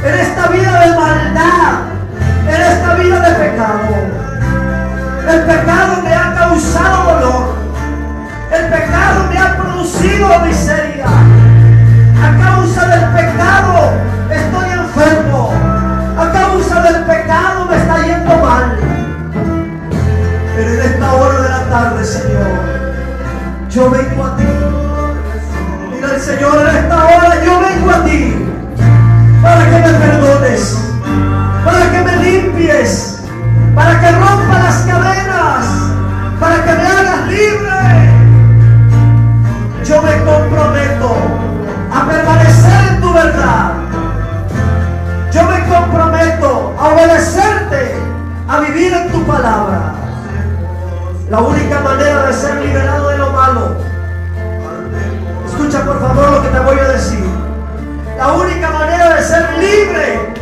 en esta vida de maldad, en esta vida de pecado. El pecado me ha causado dolor. El pecado me ha producido miseria. A causa del pecado estoy enfermo. A causa del pecado me está yendo mal. Pero en esta hora de la tarde, Señor, yo vengo a ti. Mira el Señor, en esta hora yo vengo a ti para que me perdones, para que me limpies, para que rompa las cadenas, para que me hagas libre. Yo me comprometo a permanecer en tu verdad. Yo me comprometo a obedecerte, a vivir en tu palabra. La única manera de ser liberado de lo malo, escucha por favor lo que te voy a decir. La única manera de ser libre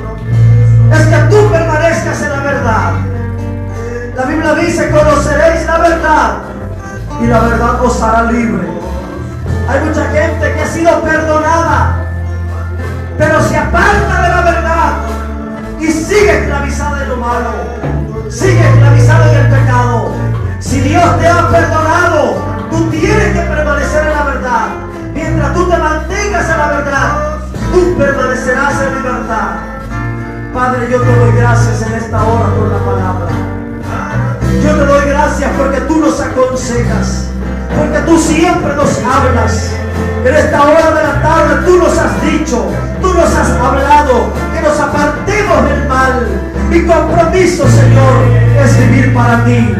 es que tú permanezcas en la verdad. La Biblia dice: conoceréis la verdad y la verdad os hará libre. Hay mucha gente que ha sido perdonada, pero se aparta de la verdad y sigue esclavizada en lo malo, sigue esclavizada en el pecado. Si Dios te ha perdonado, tú tienes que permanecer en la verdad. Mientras tú te mantengas en la verdad, tú permanecerás en libertad. Padre, yo te doy gracias en esta hora por la palabra. Yo te doy gracias porque tú nos aconsejas, porque tú siempre nos hablas. En esta hora de la tarde tú nos has dicho, tú nos has hablado, que nos apartemos del mal. Mi compromiso, Señor, es vivir para ti.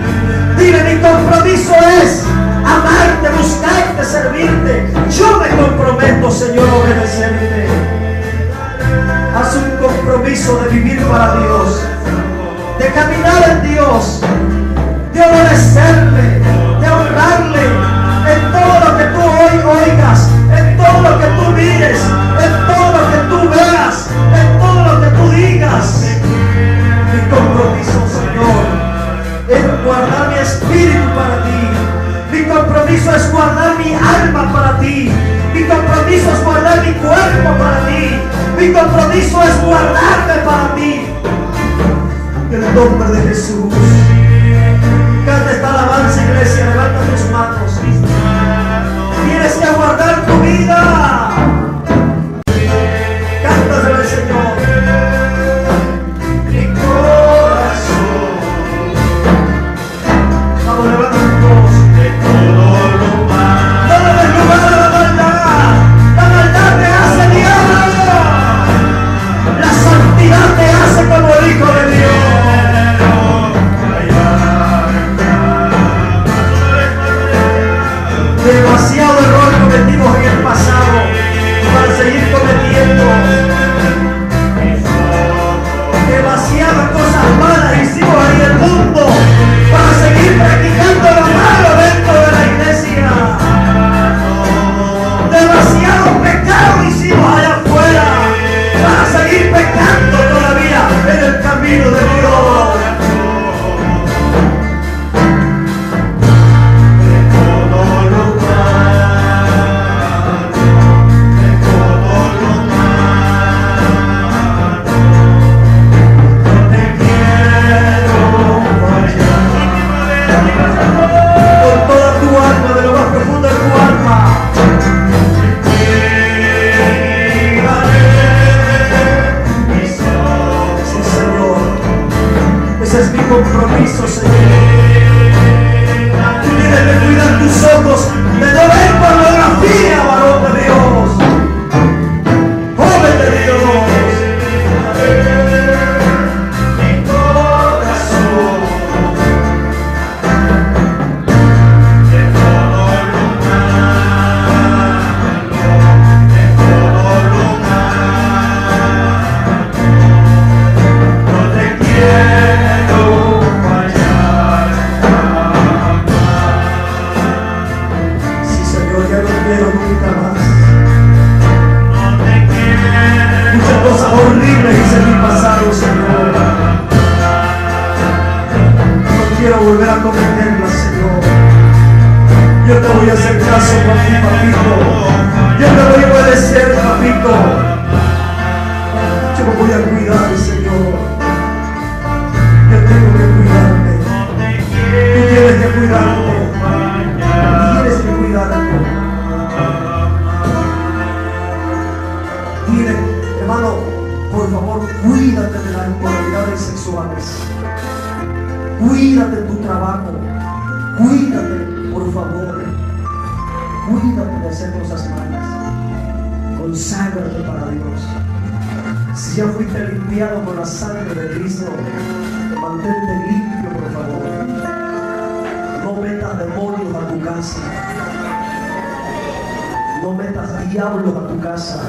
Dile: mi compromiso es amarte, buscarte, servirte. Yo me comprometo, Señor, a obedecerte. Haz un compromiso de vivir para Dios, de caminar en Dios, de obedecerle, de honrarle en todo lo que tú hoy oigas, en todo lo que tú mires, en todo lo que tú veas, en todo lo que tú digas. Mi compromiso, Señor, es guardar mi espíritu para ti. Mi compromiso es guardar mi alma para ti. Mi compromiso es guardar mi cuerpo para ti. Mi compromiso es guardarme para ti. En el nombre de Jesús. Canta esta alabanza, iglesia. Levanta tus manos. Tienes que guardar tu vida. Cántaselo al Señor. Mi corazón. Vamos, levanta tus manos. No le des lugar a la maldad. La maldad te hace protegerla, Señor. Yo te voy a hacer caso, papito. Yo te voy a obedecer, papito. Yo me voy a cuidar, Señor. Yo tengo que cuidarme. Tú tienes que cuidarte. Tienes que cuidarte. Dile, hermano, por favor, cuídate de las inmoralidades sexuales. Cuídate en tu trabajo. Cuídate, por favor. Cuídate de hacer cosas malas. Conságrate para Dios. Si ya fuiste limpiado con la sangre de Cristo, mantente limpio, por favor. No metas demonios a tu casa. No metas diablos a tu casa.